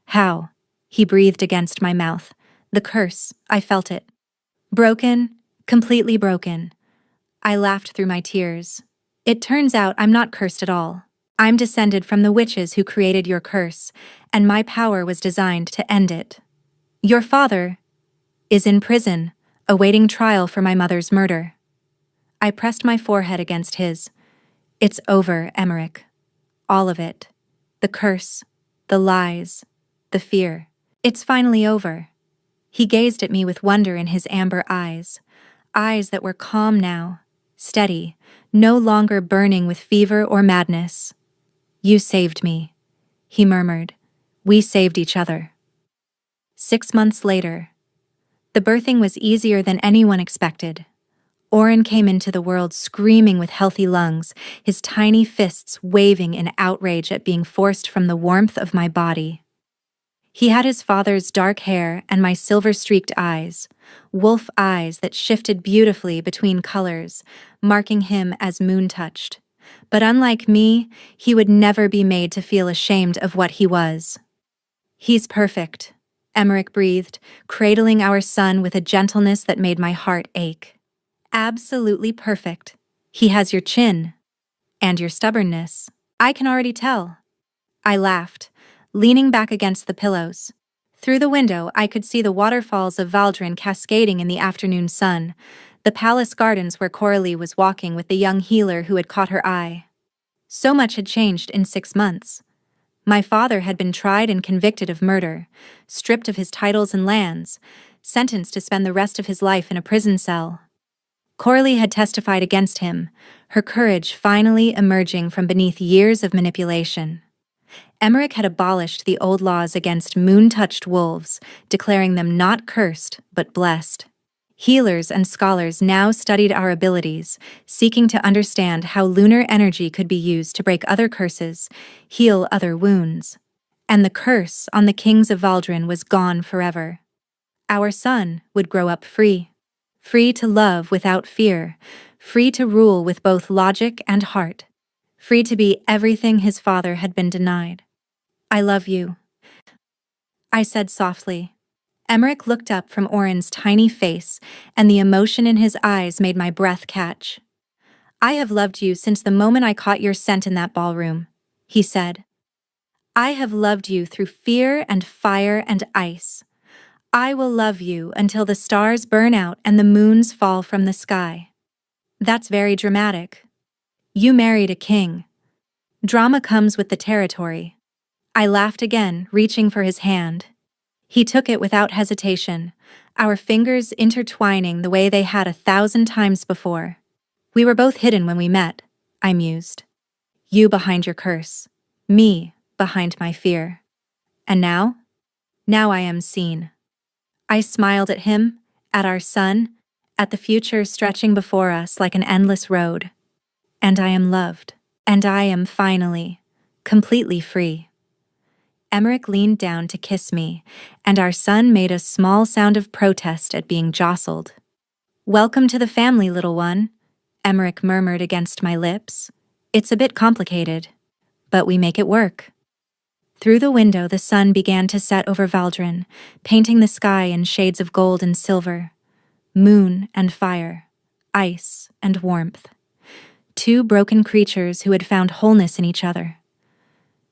A: How? He breathed against my mouth. The curse, I felt it. Broken, completely broken. I laughed through my tears. It turns out I'm not cursed at all. I'm descended from the witches who created your curse, and my power was designed to end it. Your father is in prison, awaiting trial for my mother's murder. I pressed my forehead against his. It's over, Emmerich. All of it. The curse, the lies, the fear. It's finally over. He gazed at me with wonder in his amber eyes that were calm now, steady, no longer burning with fever or madness. You saved me, he murmured. We saved each other. 6 months later. The birthing was easier than anyone expected. Oren came into the world screaming with healthy lungs, his tiny fists waving in outrage at being forced from the warmth of my body. He had his father's dark hair and my silver-streaked eyes, wolf eyes that shifted beautifully between colors, marking him as moon-touched. But unlike me, he would never be made to feel ashamed of what he was. He's perfect, Emmerich breathed, cradling our son with a gentleness that made my heart ache. Absolutely perfect. He has your chin. And your stubbornness. I can already tell. I laughed, leaning back against the pillows. Through the window, I could see the waterfalls of Valdrin cascading in the afternoon sun, the palace gardens where Coralie was walking with the young healer who had caught her eye. So much had changed in 6 months. My father had been tried and convicted of murder, stripped of his titles and lands, sentenced to spend the rest of his life in a prison cell. Coralie had testified against him, her courage finally emerging from beneath years of manipulation. Emmerich had abolished the old laws against moon-touched wolves, declaring them not cursed, but blessed. Healers and scholars now studied our abilities, seeking to understand how lunar energy could be used to break other curses, heal other wounds. And the curse on the kings of Valdrin was gone forever. Our son would grow up free. Free to love without fear, free to rule with both logic and heart, free to be everything his father had been denied. I love you, I said softly. Emmerich looked up from Oren's tiny face, and the emotion in his eyes made my breath catch. I have loved you since the moment I caught your scent in that ballroom, he said. I have loved you through fear and fire and ice. I will love you until the stars burn out and the moons fall from the sky. That's very dramatic. You married a king. Drama comes with the territory. I laughed again, reaching for his hand. He took it without hesitation, our fingers intertwining the way they had 1,000 times before. We were both hidden when we met, I mused. You behind your curse, me behind my fear. And now? Now I am seen. I smiled at him, at our son, at the future stretching before us like an endless road. And I am loved. And I am finally, completely free. Emmerich leaned down to kiss me, and our son made a small sound of protest at being jostled. Welcome to the family, little one, Emmerich murmured against my lips. It's a bit complicated, but we make it work. Through the window, the sun began to set over Valdrin, painting the sky in shades of gold and silver, moon and fire, ice and warmth. 2 broken creatures who had found wholeness in each other.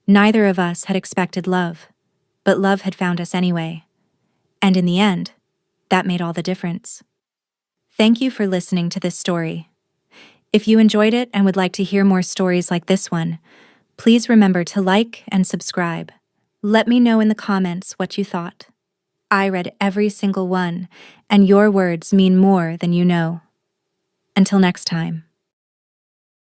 A: Neither of us had expected love, but love had found us anyway. And in the end, that made all the difference. Thank you for listening to this story. If you enjoyed it and would like to hear more stories like this one, please remember to like and subscribe. Let me know in the comments what you thought. I read every single one, and your words mean more than you know. Until next time.